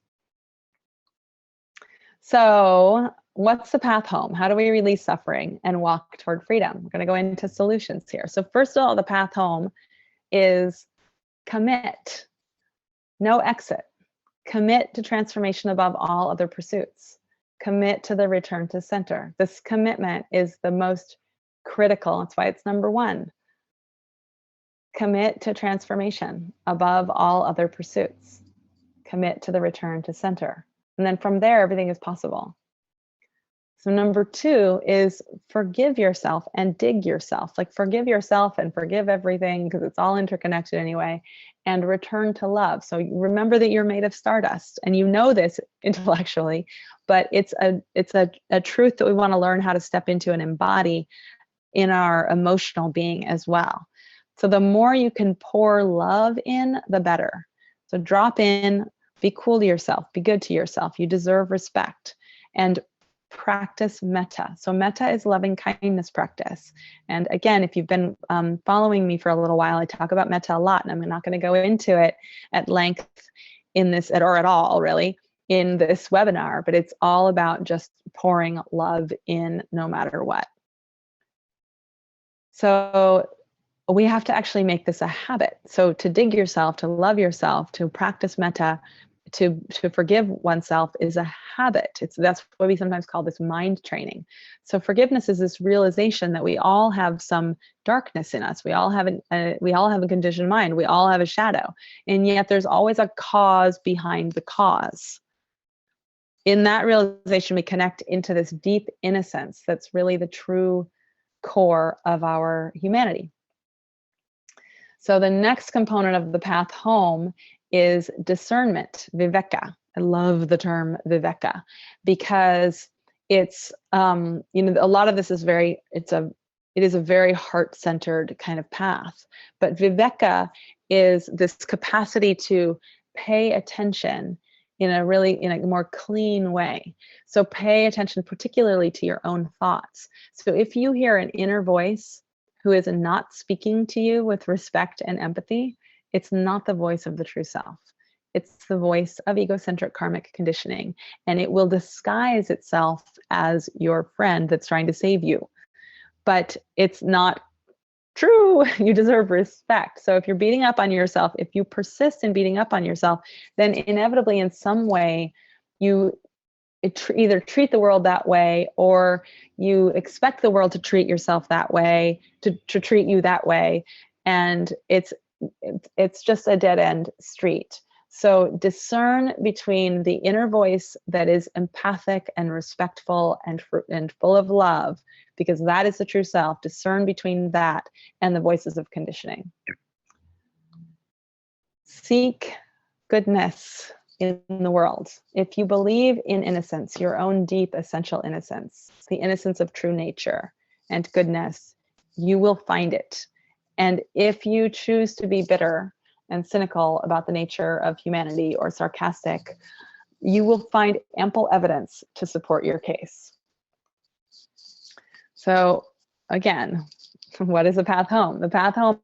So what's the path home? How do we release suffering and walk toward freedom? We're going to go into solutions here. So first of all, the path home is commit, no exit. Commit to transformation above all other pursuits. Commit to the return to center. This commitment is the most critical. That's why it's number one. Commit to transformation above all other pursuits. Commit to the return to center. And then from there, everything is possible. So number two is forgive yourself and dig yourself. Like forgive yourself and forgive everything because it's all interconnected anyway, and return to love. So remember that you're made of stardust, and you know this intellectually, but it's a truth that we want to learn how to step into and embody in our emotional being as well. So the more you can pour love in, the better. So drop in, be cool to yourself, be good to yourself. You deserve respect. And practice metta. So metta is loving kindness practice. And again, if you've been following me for a little while, I talk about metta a lot, and I'm not going to go into it at length in this, or at all really, in this webinar, but it's all about just pouring love in no matter what. So we have to actually make this a habit. So to dig yourself, to love yourself, to practice metta, to forgive oneself is a habit. That's what we sometimes call this mind training. So forgiveness is this realization that we all have some darkness in us. We all have a conditioned mind. We all have a shadow, and yet there's always a cause behind the cause. In that realization, we connect into this deep innocence that's really the true core of our humanity. So the next component of the path home is discernment, viveka. I love the term viveka because it's, a lot of this is it is a very heart-centered kind of path. But viveka is this capacity to pay attention in a more clean way. So pay attention particularly to your own thoughts. So if you hear an inner voice who is not speaking to you with respect and empathy, it's not the voice of the true self. It's the voice of egocentric karmic conditioning, and it will disguise itself as your friend that's trying to save you. But it's not true. You deserve respect. So if you're beating up on yourself, if you persist in beating up on yourself, then inevitably in some way you either treat the world that way, or you expect the world to treat yourself that way, to treat you that way. And it's just a dead end street. So discern between the inner voice that is empathic and respectful and full of love, because that is the true self. Discern between that and the voices of conditioning. Seek goodness in the world. If you believe in innocence, your own deep essential innocence, the innocence of true nature and goodness, you will find it. And if you choose to be bitter and cynical about the nature of humanity or sarcastic, you will find ample evidence to support your case. So again, what is the path home? The path home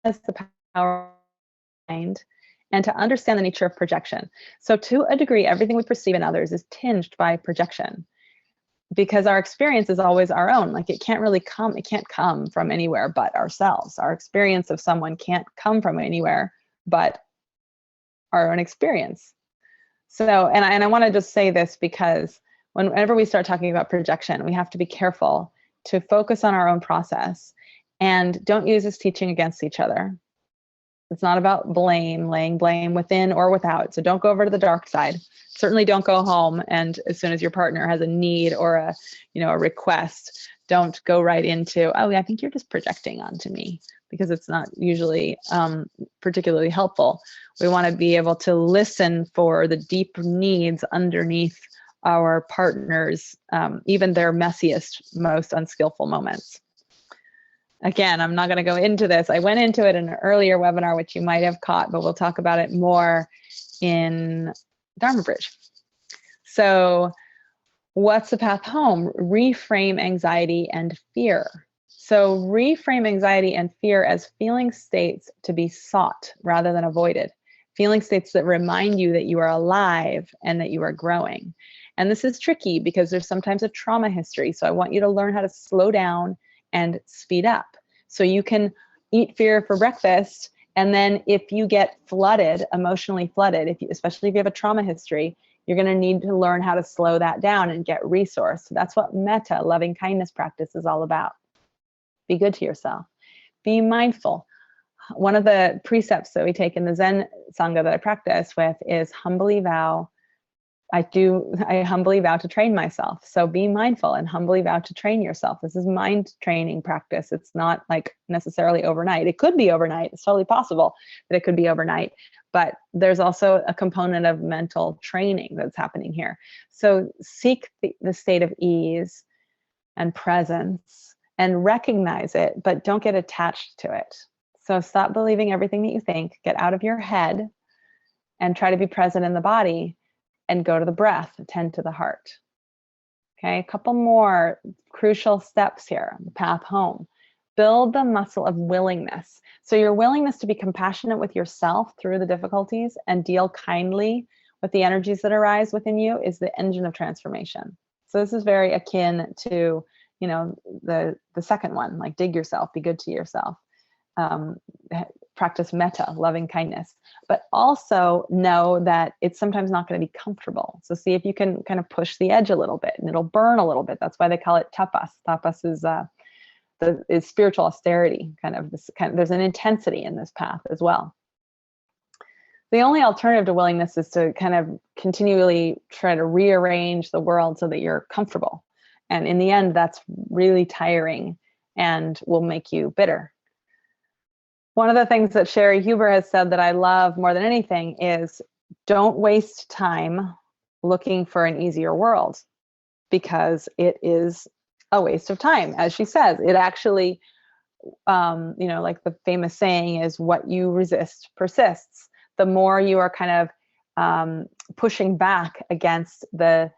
is the power of mind and to understand the nature of projection. So to a degree, everything we perceive in others is tinged by projection, because our experience is always our own. Like it can't come from anywhere but ourselves. Our experience of someone can't come from anywhere but our own experience. So, and I want to just say this because whenever we start talking about projection, we have to be careful to focus on our own process and don't use this teaching against each other. It's not about laying blame within or without. So don't go over to the dark side. Certainly don't go home and as soon as your partner has a need or a request, don't go right into, oh, I think you're just projecting onto me, because it's not usually particularly helpful. We want to be able to listen for the deep needs underneath our partners, even their messiest, most unskillful moments. Again, I'm not going to go into this. I went into it in an earlier webinar, which you might have caught, but we'll talk about it more in Dharma Bridge. So what's the path home? Reframe anxiety and fear. So reframe anxiety and fear as feeling states to be sought rather than avoided. Feeling states that remind you that you are alive and that you are growing. And this is tricky because there's sometimes a trauma history. So I want you to learn how to slow down and speed up. So you can eat fear for breakfast. And then if you get flooded, emotionally flooded, especially if you have a trauma history, you're going to need to learn how to slow that down and get resourced. So that's what metta, loving kindness practice, is all about. Be good to yourself. Be mindful. One of the precepts that we take in the Zen Sangha that I practice with is humbly vow. I humbly vow to train myself. So be mindful and humbly vow to train yourself. This is mind training practice. It's not like necessarily overnight. It could be overnight. It's totally possible that it could be overnight, but there's also a component of mental training that's happening here. So seek the state of ease and presence and recognize it, but don't get attached to it. So stop believing everything that you think, get out of your head and try to be present in the body. And go to the breath, attend to the heart. Okay, a couple more crucial steps here, the path home. Build the muscle of willingness. So your willingness to be compassionate with yourself through the difficulties and deal kindly with the energies that arise within you is the engine of transformation. So this is very akin to, you know, the second one, like dig yourself, be good to yourself. Practice metta, loving kindness, but also know that it's sometimes not going to be comfortable. So see if you can kind of push the edge a little bit, and it'll burn a little bit. That's why they call it tapas. Tapas is spiritual austerity. There's an intensity in this path as well. The only alternative to willingness is to kind of continually try to rearrange the world so that you're comfortable. And in the end, that's really tiring and will make you bitter. One of the things that Sherry Huber has said that I love more than anything is don't waste time looking for an easier world, because it is a waste of time. As she says, it actually, like the famous saying is, what you resist persists. The more you are kind of pushing back against the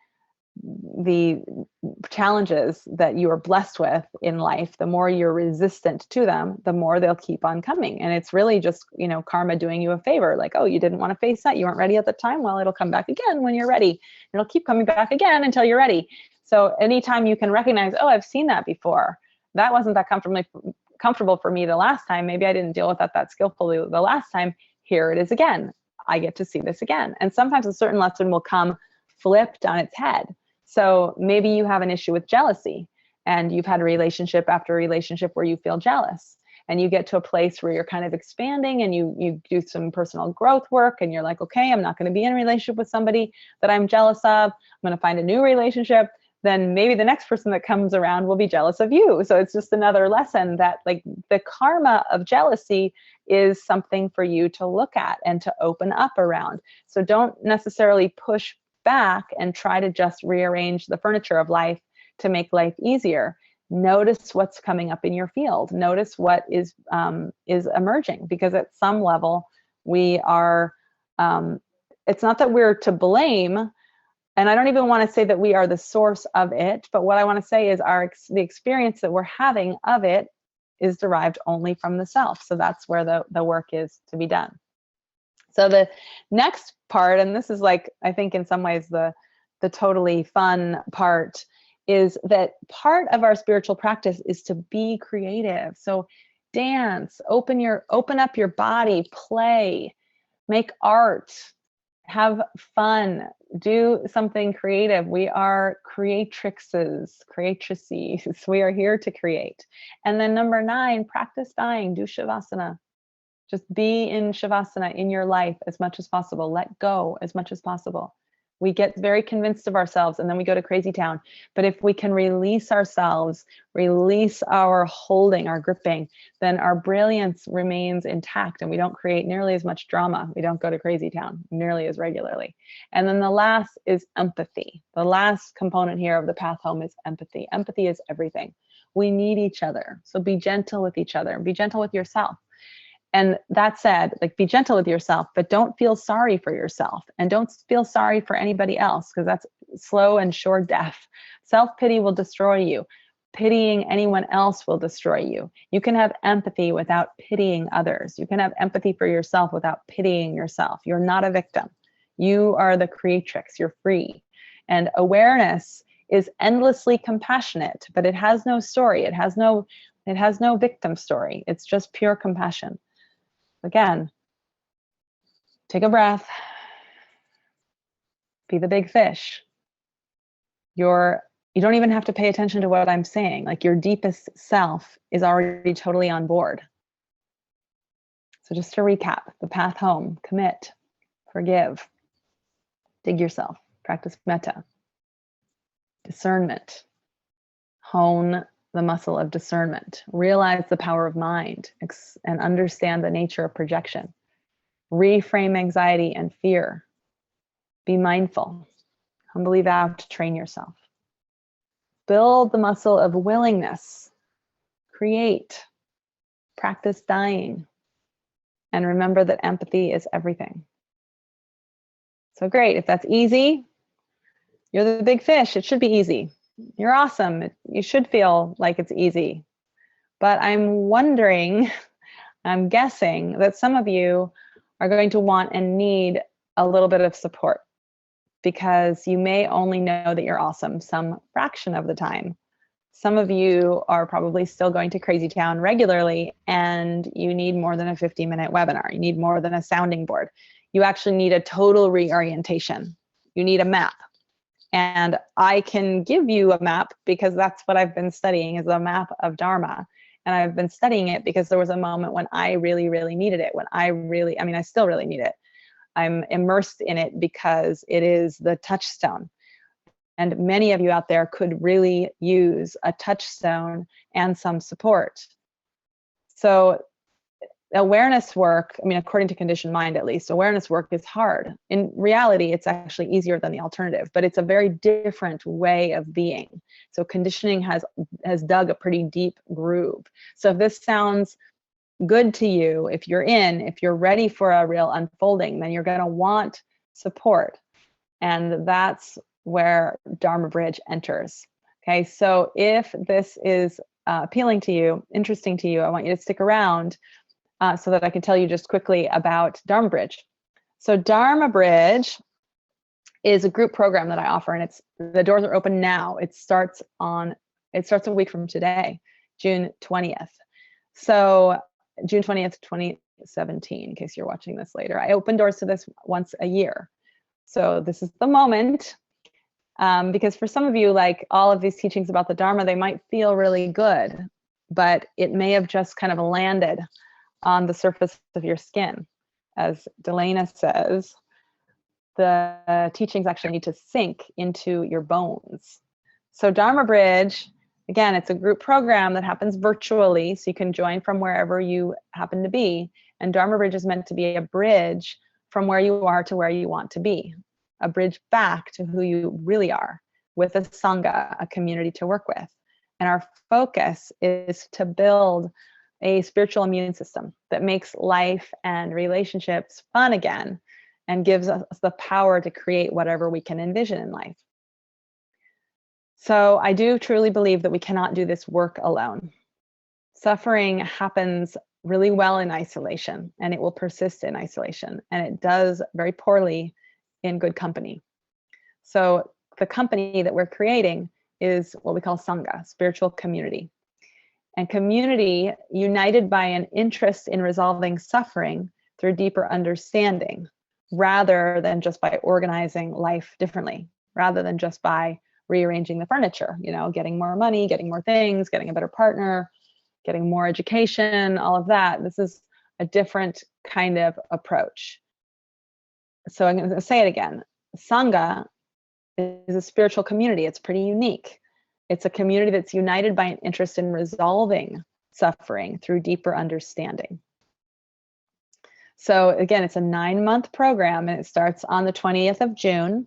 challenges that you are blessed with in life, the more you're resistant to them, the more they'll keep on coming. And it's really just, karma doing you a favor. Like, oh, you didn't want to face that. You weren't ready at the time. Well, it'll come back again when you're ready. It'll keep coming back again until you're ready. So anytime you can recognize, oh, I've seen that before. That wasn't that comfortable for me the last time. Maybe I didn't deal with that skillfully the last time. Here it is again. I get to see this again. And sometimes a certain lesson will come flipped on its head. So maybe you have an issue with jealousy, and you've had a relationship after relationship where you feel jealous, and you get to a place where you're kind of expanding and you do some personal growth work, and you're like, okay, I'm not going to be in a relationship with somebody that I'm jealous of. I'm going to find a new relationship. Then maybe the next person that comes around will be jealous of you. So it's just another lesson that, like, the karma of jealousy is something for you to look at and to open up around. So don't necessarily push back and try to just rearrange the furniture of life to make life easier. Notice what's coming up in your field. Notice what is emerging, because at some level we are, it's not that we're to blame, and I don't even want to say that we are the source of it, but what I want to say is the experience that we're having of it is derived only from the self. So that's where the work is to be done. So the next part, and this is, like, I think in some ways the totally fun part, is that part of our spiritual practice is to be creative. So dance, open up your body, play, make art, have fun, do something creative. We are creatrices. We are here to create. And then number 9, practice dying, do Shavasana. Just be in Shavasana in your life as much as possible. Let go as much as possible. We get very convinced of ourselves, and then we go to crazy town. But if we can release ourselves, release our holding, our gripping, then our brilliance remains intact, and we don't create nearly as much drama. We don't go to crazy town nearly as regularly. And then the last is empathy. The last component here of the path home is empathy. Empathy is everything. We need each other. So be gentle with each other. Be gentle with yourself. And that said, like, be gentle with yourself, but don't feel sorry for yourself, and don't feel sorry for anybody else, because that's slow and sure death. Self-pity will destroy you. Pitying anyone else will destroy you. You can have empathy without pitying others. You can have empathy for yourself without pitying yourself. You're not a victim. You are the creatrix. You're free. And awareness is endlessly compassionate, but it has no story. It has no victim story. It's just pure compassion. Again, take a breath. Be the big fish. You don't even have to pay attention to what I'm saying. Like, your deepest self is already totally on board. So just to recap, the path home: commit, forgive, dig yourself, practice metta, discernment, hone the muscle of discernment, realize the power of mind, and understand the nature of projection, reframe anxiety and fear, be mindful, humbly vow to train yourself, build the muscle of willingness, create, practice dying, and remember that empathy is everything. So great, if that's easy, you're the big fish. It should be easy. You're awesome. You should feel like it's easy. But I'm wondering, I'm guessing that some of you are going to want and need a little bit of support, because you may only know that you're awesome some fraction of the time. Some of you are probably still going to Crazy Town regularly, and you need more than a 50-minute webinar. You need more than a sounding board. You actually need a total reorientation. You need a map. And I can give you a map because that's what I've been studying, is a map of Dharma. And I've been studying it because there was a moment when I really, really needed it. I still really need it. I'm immersed in it because it is the touchstone. And many of you out there could really use a touchstone and some support. So awareness work, according to Conditioned Mind at least, awareness work is hard. In reality, it's actually easier than the alternative, but it's a very different way of being. So conditioning has dug a pretty deep groove. So if this sounds good to you, if you're ready for a real unfolding, then you're going to want support. And that's where Dharma Bridge enters. Okay, so if this is appealing to you, interesting to you, I want you to stick around so that I can tell you just quickly about Dharma Bridge. So Dharma Bridge is a group program that I offer, and the doors are open now. It starts a week from today, June 20th. So June 20th, 2017, in case you're watching this later. I open doors to this once a year. So this is the moment, because for some of you, like all of these teachings about the Dharma, they might feel really good, but it may have just kind of landed on the surface of your skin. As Delana says, the teachings actually need to sink into your bones. So Dharma Bridge, again, it's a group program that happens virtually, so you can join from wherever you happen to be. And Dharma Bridge is meant to be a bridge from where you are to where you want to be, a bridge back to who you really are, with a Sangha, a community to work with. And our focus is to build a spiritual immune system that makes life and relationships fun again and gives us the power to create whatever we can envision in life. So I do truly believe that we cannot do this work alone. Suffering happens really well in isolation, and it will persist in isolation, and it does very poorly in good company. So the company that we're creating is what we call Sangha, spiritual community. And community united by an interest in resolving suffering through deeper understanding, rather than just by organizing life differently, rather than just by rearranging the furniture, getting more money, getting more things, getting a better partner, getting more education, all of that. This is a different kind of approach. So I'm going to say it again. Sangha is a spiritual community. It's pretty unique. It's a community that's united by an interest in resolving suffering through deeper understanding. So again, it's a 9-month program, and it starts on the 20th of June,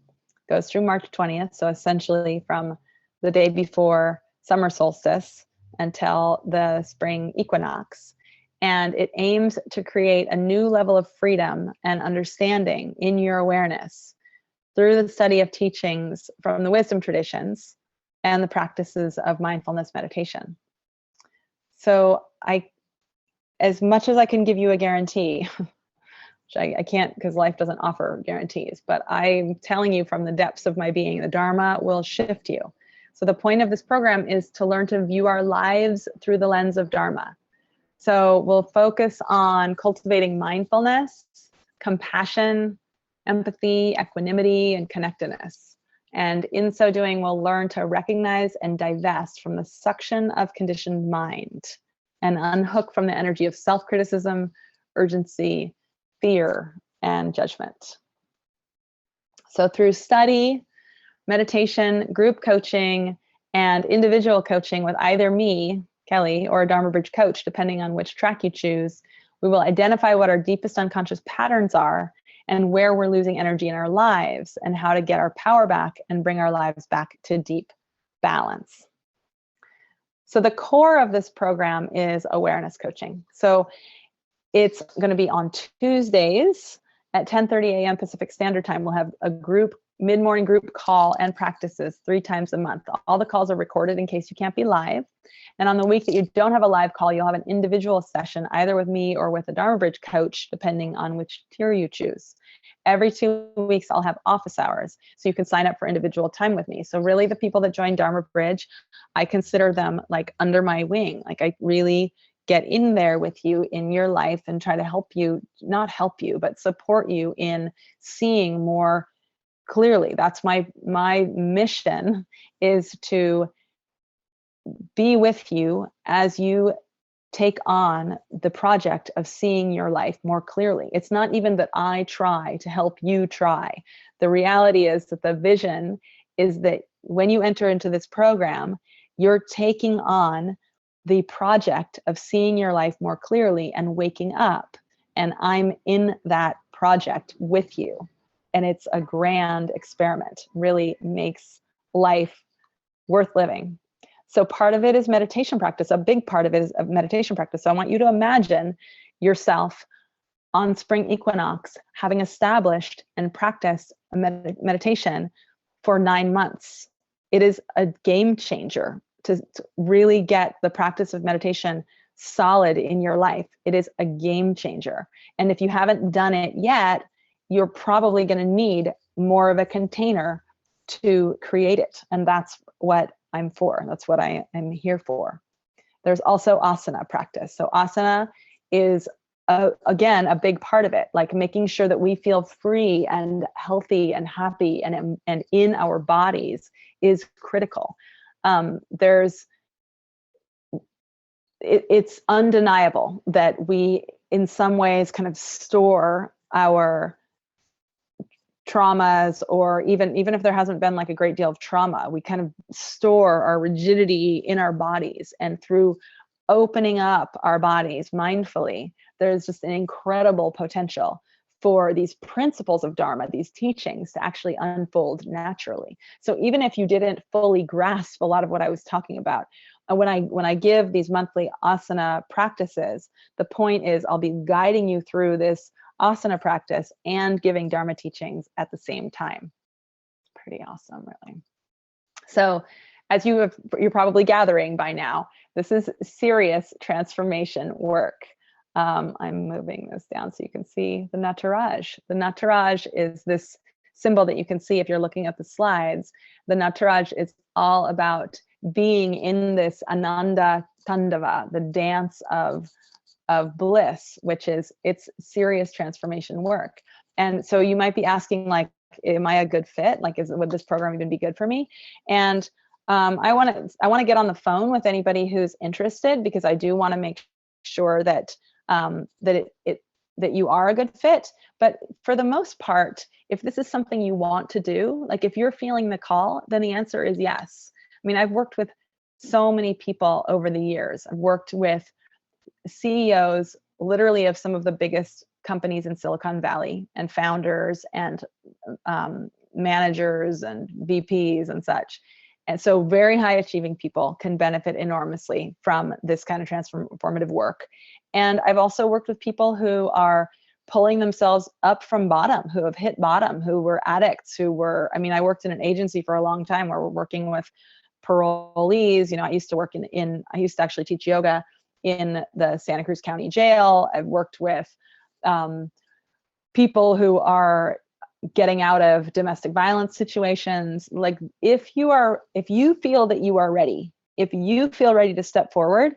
goes through March 20th. So essentially from the day before summer solstice until the spring equinox. And it aims to create a new level of freedom and understanding in your awareness through the study of teachings from the wisdom traditions and the practices of mindfulness meditation. So as much as I can give you a guarantee, which I can't, because life doesn't offer guarantees, but I'm telling you from the depths of my being, the Dharma will shift you. So the point of this program is to learn to view our lives through the lens of Dharma. So we'll focus on cultivating mindfulness, compassion, empathy, equanimity, and connectedness. And in so doing, we'll learn to recognize and divest from the suction of conditioned mind and unhook from the energy of self-criticism, urgency, fear, and judgment. So through study, meditation, group coaching, and individual coaching with either me, Kelly, or a Dharma Bridge coach, depending on which track you choose, we will identify what our deepest unconscious patterns are and where we're losing energy in our lives and how to get our power back and bring our lives back to deep balance. So the core of this program is awareness coaching. So it's going to be on Tuesdays at 10:30 a.m. Pacific Standard Time. We'll have a group mid-morning group call and practices 3 times a month. All the calls are recorded in case you can't be live. And on the week that you don't have a live call, you'll have an individual session, either with me or with a Dharma Bridge coach, depending on which tier you choose. Every 2 weeks, I'll have office hours, so you can sign up for individual time with me. So really, the people that join Dharma Bridge, I consider them like under my wing. Like I really get in there with you in your life and try to help you, not help you, but support you in seeing more clearly. That's my mission, is to be with you as you take on the project of seeing your life more clearly. It's not even that I try to help you try. The reality is that the vision is that when you enter into this program, you're taking on the project of seeing your life more clearly and waking up. And I'm in that project with you. And it's a grand experiment, really makes life worth living. So part of it is meditation practice. A big part of it is a meditation practice. So I want you to imagine yourself on spring equinox, having established and practiced a meditation for 9 months. It is a game changer to really get the practice of meditation solid in your life. It is a game changer. And if you haven't done it yet, you're probably going to need more of a container to create it. And that's what I'm for. That's what I am here for. There's also asana practice. So asana is, again, a big part of it, like making sure that we feel free and healthy and happy and in our bodies is critical. It's undeniable that we, in some ways, kind of store our traumas, or even if there hasn't been like a great deal of trauma, we kind of store our rigidity in our bodies. And through opening up our bodies mindfully, there's just an incredible potential for these principles of Dharma, these teachings, to actually unfold naturally. So even if you didn't fully grasp a lot of what I was talking about, when I give these monthly asana practices, the point is I'll be guiding you through this asana practice and giving Dharma teachings at the same time. Pretty awesome, really. So as you're probably gathering by now, this is serious transformation work. I'm moving this down so you can see the Nataraj. The Nataraj is this symbol that you can see if you're looking at the slides. The Nataraj is all about being in this Ananda Tandava, the dance of bliss, which is, it's serious transformation work. And so you might be asking, like, am I a good fit? Like, would this program even be good for me? And I want to get on the phone with anybody who's interested, because I do want to make sure that that you are a good fit. But for the most part, if this is something you want to do, like if you're feeling the call, then the answer is yes. I mean, I've worked with so many people over the years. I've worked with CEOs literally of some of the biggest companies in Silicon Valley, and founders and managers and VPs and such. And so very high achieving people can benefit enormously from this kind of transformative work. And I've also worked with people who are pulling themselves up from bottom, who have hit bottom, who were addicts, who were, I mean, I worked in an agency for a long time where we're working with parolees. You know, I used to work I used to actually teach yoga in the Santa Cruz County Jail. I've worked with people who are getting out of domestic violence situations. Like if you feel that you are ready, if you feel ready to step forward,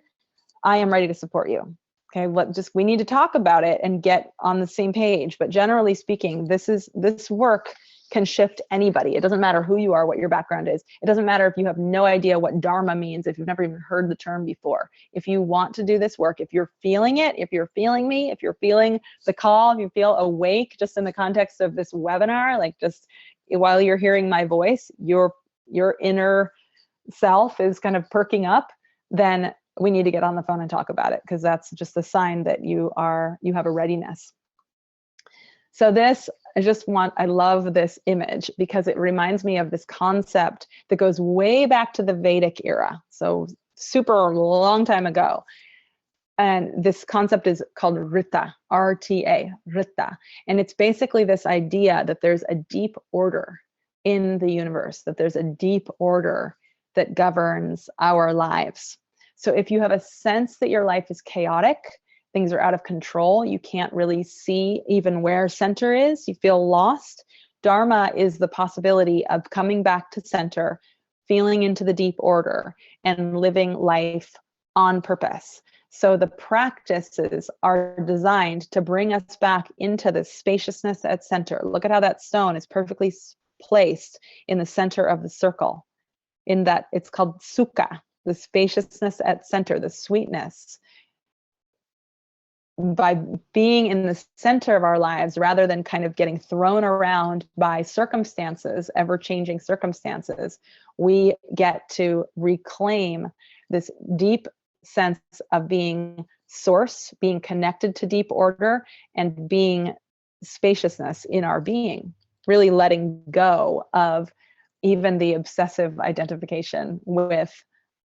I am ready to support you. Okay, we need to talk about it and get on the same page. But generally speaking, this work can shift anybody. It doesn't matter who you are, what your background is. It doesn't matter if you have no idea what Dharma means, if you've never even heard the term before. If you want to do this work, if you're feeling it, if you're feeling me, if you're feeling the call, if you feel awake, just in the context of this webinar, like just while you're hearing my voice, your inner self is kind of perking up, then we need to get on the phone and talk about it, because that's just a sign that you have a readiness. So this, I love this image because it reminds me of this concept that goes way back to the Vedic era. So super long time ago. And this concept is called Rita, R-T-A, Rita. And it's basically this idea that there's a deep order in the universe, that there's a deep order that governs our lives. So if you have a sense that your life is chaotic, things are out of control, you can't really see even where center is, you feel lost, Dharma is the possibility of coming back to center, feeling into the deep order, and living life on purpose. So the practices are designed to bring us back into the spaciousness at center. Look at how that stone is perfectly placed in the center of the circle. In that, it's called sukha, the spaciousness at center, the sweetness. By being in the center of our lives, rather than kind of getting thrown around by circumstances, ever-changing circumstances, we get to reclaim this deep sense of being source, being connected to deep order, and being spaciousness in our being, really letting go of even the obsessive identification with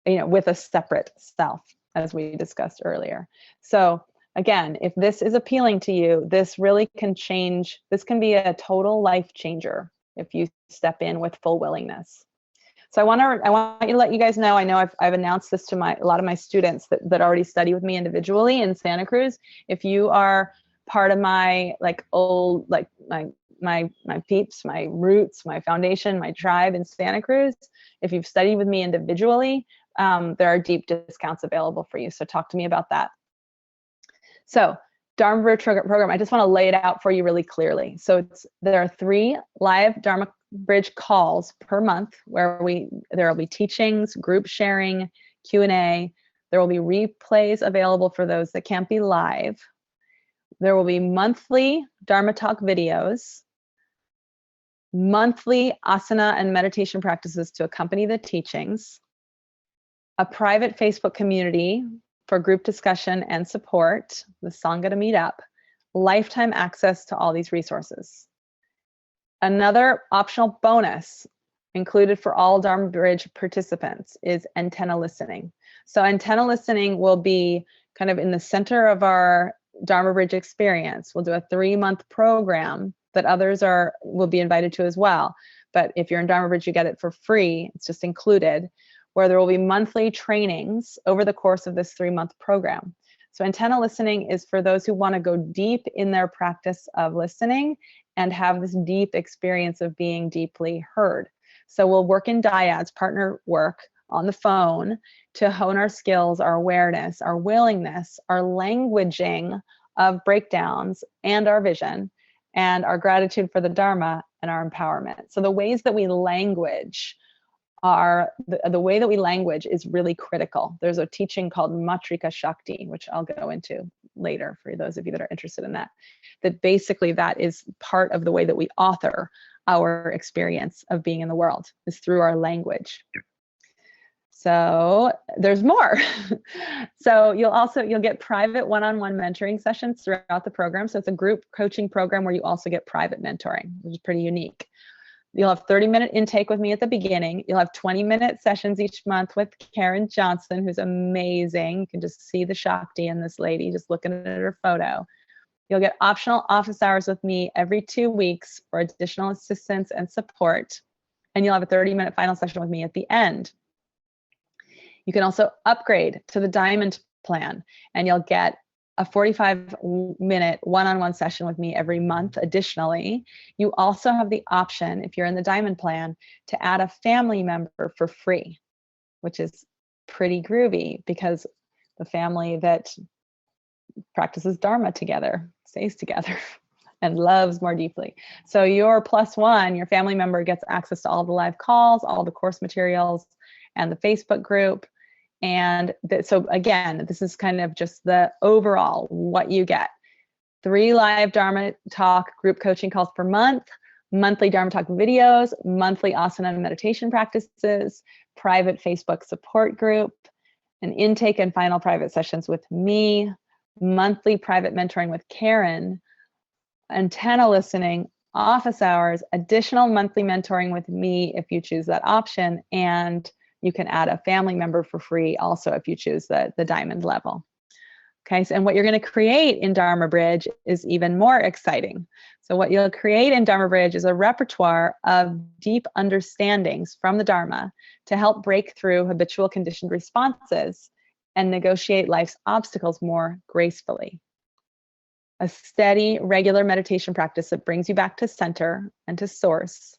a separate self, as we discussed earlier. So again, if this is appealing to you, this really can change. This can be a total life changer if you step in with full willingness. So I want to let you guys know, I know I've announced this to a lot of my students that already study with me individually in Santa Cruz. If you are part of my my peeps, my roots, my foundation, my tribe in Santa Cruz, if you've studied with me individually, there are deep discounts available for you. So talk to me about that. So Dharma Bridge program, I just want to lay it out for you really clearly. So there are 3 live Dharma Bridge calls per month where there will be teachings, group sharing, Q&A. There will be replays available for those that can't be live. There will be monthly Dharma Talk videos, monthly asana and meditation practices to accompany the teachings, a private Facebook community for group discussion and support, the Sangha to meet up, lifetime access to all these resources. Another optional bonus included for all Dharma Bridge participants is antenna listening. So antenna listening will be kind of in the center of our Dharma Bridge experience. We'll do a 3-month program that others will be invited to as well. But if you're in Dharma Bridge, you get it for free. It's just included, where there will be monthly trainings over the course of this 3-month program. So antenna listening is for those who want to go deep in their practice of listening and have this deep experience of being deeply heard. So we'll work in dyads, partner work on the phone, to hone our skills, our awareness, our willingness, our languaging of breakdowns, and our vision, and our gratitude for the Dharma and our empowerment. So the ways that we language the way that we language is really critical. There's a teaching called Matrika Shakti, which I'll go into later for those of you that are interested in that. That basically that is part of the way that we author our experience of being in the world, is through our language. So there's more. So you'll get private one-on-one mentoring sessions throughout the program. So it's a group coaching program where you also get private mentoring, which is pretty unique. You'll have 30-minute intake with me at the beginning. You'll have 20-minute sessions each month with Karen Johnson, who's amazing. You can just see the Shakti in this lady, just looking at her photo. You'll get optional office hours with me every 2 weeks for additional assistance and support. And you'll have a 30-minute final session with me at the end. You can also upgrade to the Diamond plan, and you'll get a 45-minute one-on-one session with me every month. Additionally, you also have the option, if you're in the Diamond Plan, to add a family member for free, which is pretty groovy because the family that practices Dharma together stays together and loves more deeply. So your +1, your family member, gets access to all the live calls, all the course materials, and the Facebook group. And so again, this is kind of just the overall what you get. 3 live Dharma Talk group coaching calls per month, monthly Dharma Talk videos, monthly asana and meditation practices, private Facebook support group, an intake and final private sessions with me, monthly private mentoring with Karen, antenna listening, office hours, additional monthly mentoring with me if you choose that option, and you can add a family member for free also if you choose the diamond level. Okay, so, and what you're going to create in Dharma Bridge is even more exciting. So what you'll create in Dharma Bridge is a repertoire of deep understandings from the Dharma to help break through habitual conditioned responses and negotiate life's obstacles more gracefully. A steady, regular meditation practice that brings you back to center and to source.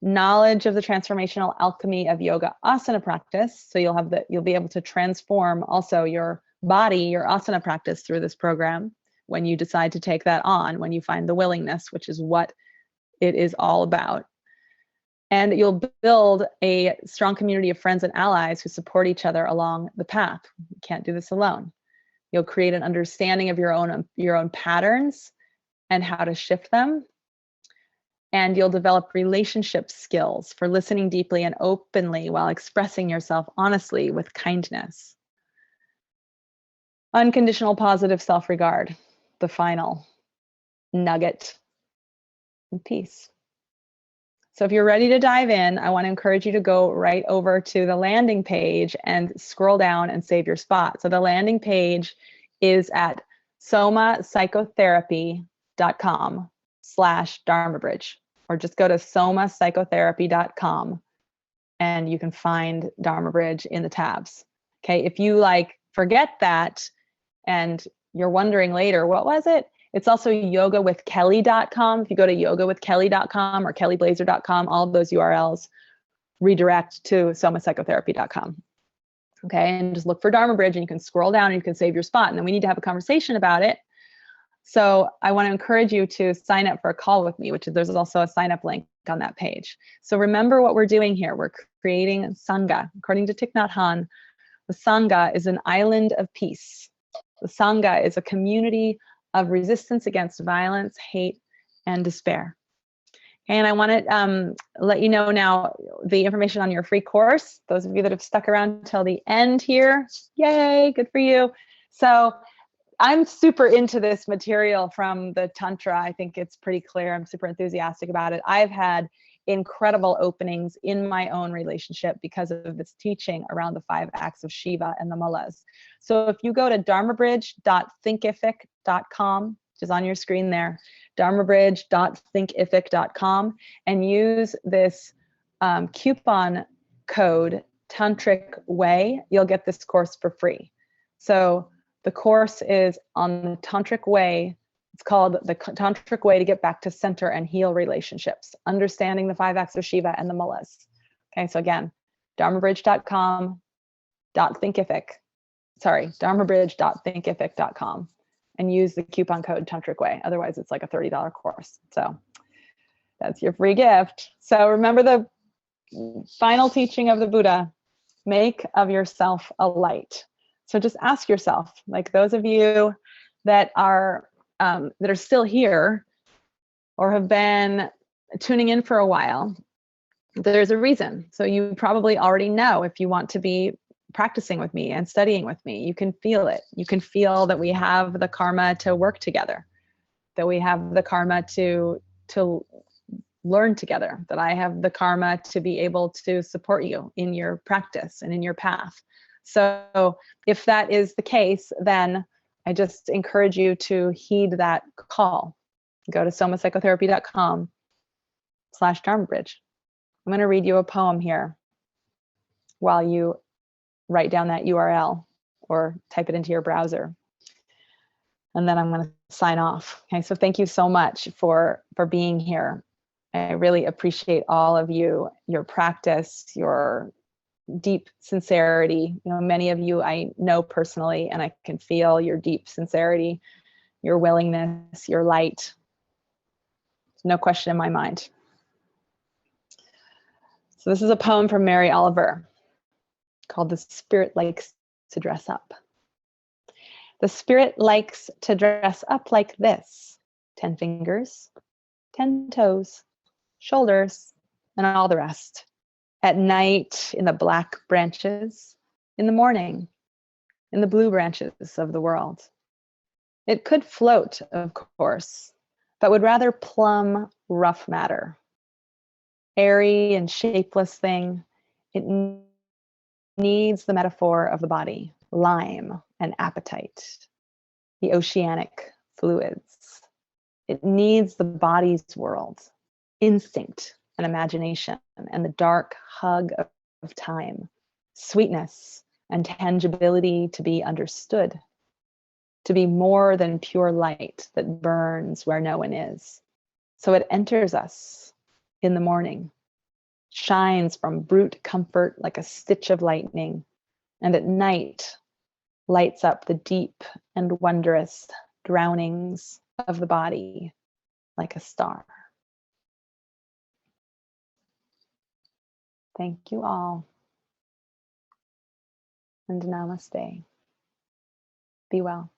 Knowledge of the transformational alchemy of yoga asana practice. So you'll be able to transform also your body, your asana practice through this program when you decide to take that on, when you find the willingness, which is what it is all about. And you'll build a strong community of friends and allies who support each other along the path. You can't do this alone. You'll create an understanding of your own patterns and how to shift them. And you'll develop relationship skills for listening deeply and openly while expressing yourself honestly with kindness. Unconditional positive self-regard, the final nugget, and peace. So if you're ready to dive in, I want to encourage you to go right over to the landing page and scroll down and save your spot. So the landing page is at somapsychotherapy.com/dharmabridge, or just go to somapsychotherapy.com and you can find Dharma Bridge in the tabs. Okay, if you forget that and you're wondering later, what was it? It's also yogawithkelly.com. If you go to yogawithkelly.com or kellyblazer.com, all of those URLs redirect to somapsychotherapy.com. Okay, and just look for Dharma Bridge and you can scroll down and you can save your spot. And then we need to have a conversation about it. So I want to encourage you to sign up for a call with me, there's also a sign up link on that page. So remember what we're doing here. We're creating Sangha. According to Thich Nhat Hanh, the Sangha is an island of peace. The Sangha is a community of resistance against violence, hate, and despair. And I want to let you know now the information on your free course. Those of you that have stuck around till the end here, yay, good for you. So I'm super into this material from the Tantra. I think it's pretty clear. I'm super enthusiastic about it. I've had incredible openings in my own relationship because of this teaching around the 5 acts of Shiva and the mullahs. So if you go to dharmabridge.thinkific.com, which is on your screen there, dharmabridge.thinkific.com, and use this coupon code Tantric Way, you'll get this course for free. So the course is on the Tantric Way. It's called the Tantric Way to Get Back to Center and Heal Relationships, Understanding the 5 Acts of Shiva and the Mullahs. Okay, so again, dharmabridge.thinkific.com, and use the coupon code Tantric Way. Otherwise, it's like a $30 course. So that's your free gift. So remember the final teaching of the Buddha: make of yourself a light. So just ask yourself, like those of you that are still here or have been tuning in for a while, there's a reason. So you probably already know, if you want to be practicing with me and studying with me, you can feel it. You can feel that we have the karma to work together, that we have the karma to learn together, that I have the karma to be able to support you in your practice and in your path. So if that is the case, then I just encourage you to heed that call. Go to somapsychotherapy.com/dharmabridge. I'm going to read you a poem here while you write down that URL or type it into your browser. and then I'm going to sign off. Okay, so thank you so much for being here. I really appreciate all of you, your practice, your deep sincerity. You know, many of you I know personally, and I can feel your deep sincerity, your willingness, your light. No question in my mind. So this is a poem from Mary Oliver called "The Spirit Likes to Dress Up." The spirit likes to dress up like this: 10 fingers, 10 toes, shoulders, and all the rest. At night, in the black branches, in the morning, in the blue branches of the world. It could float, of course, but would rather plumb rough matter. Airy and shapeless thing, it needs the metaphor of the body, lime and appetite, the oceanic fluids. It needs the body's world, instinct and imagination, and the dark hug of time, sweetness and tangibility to be understood, to be more than pure light that burns where no one is. So it enters us in the morning, shines from brute comfort like a stitch of lightning, and at night lights up the deep and wondrous drownings of the body like a star. Thank you all, and namaste. Be well.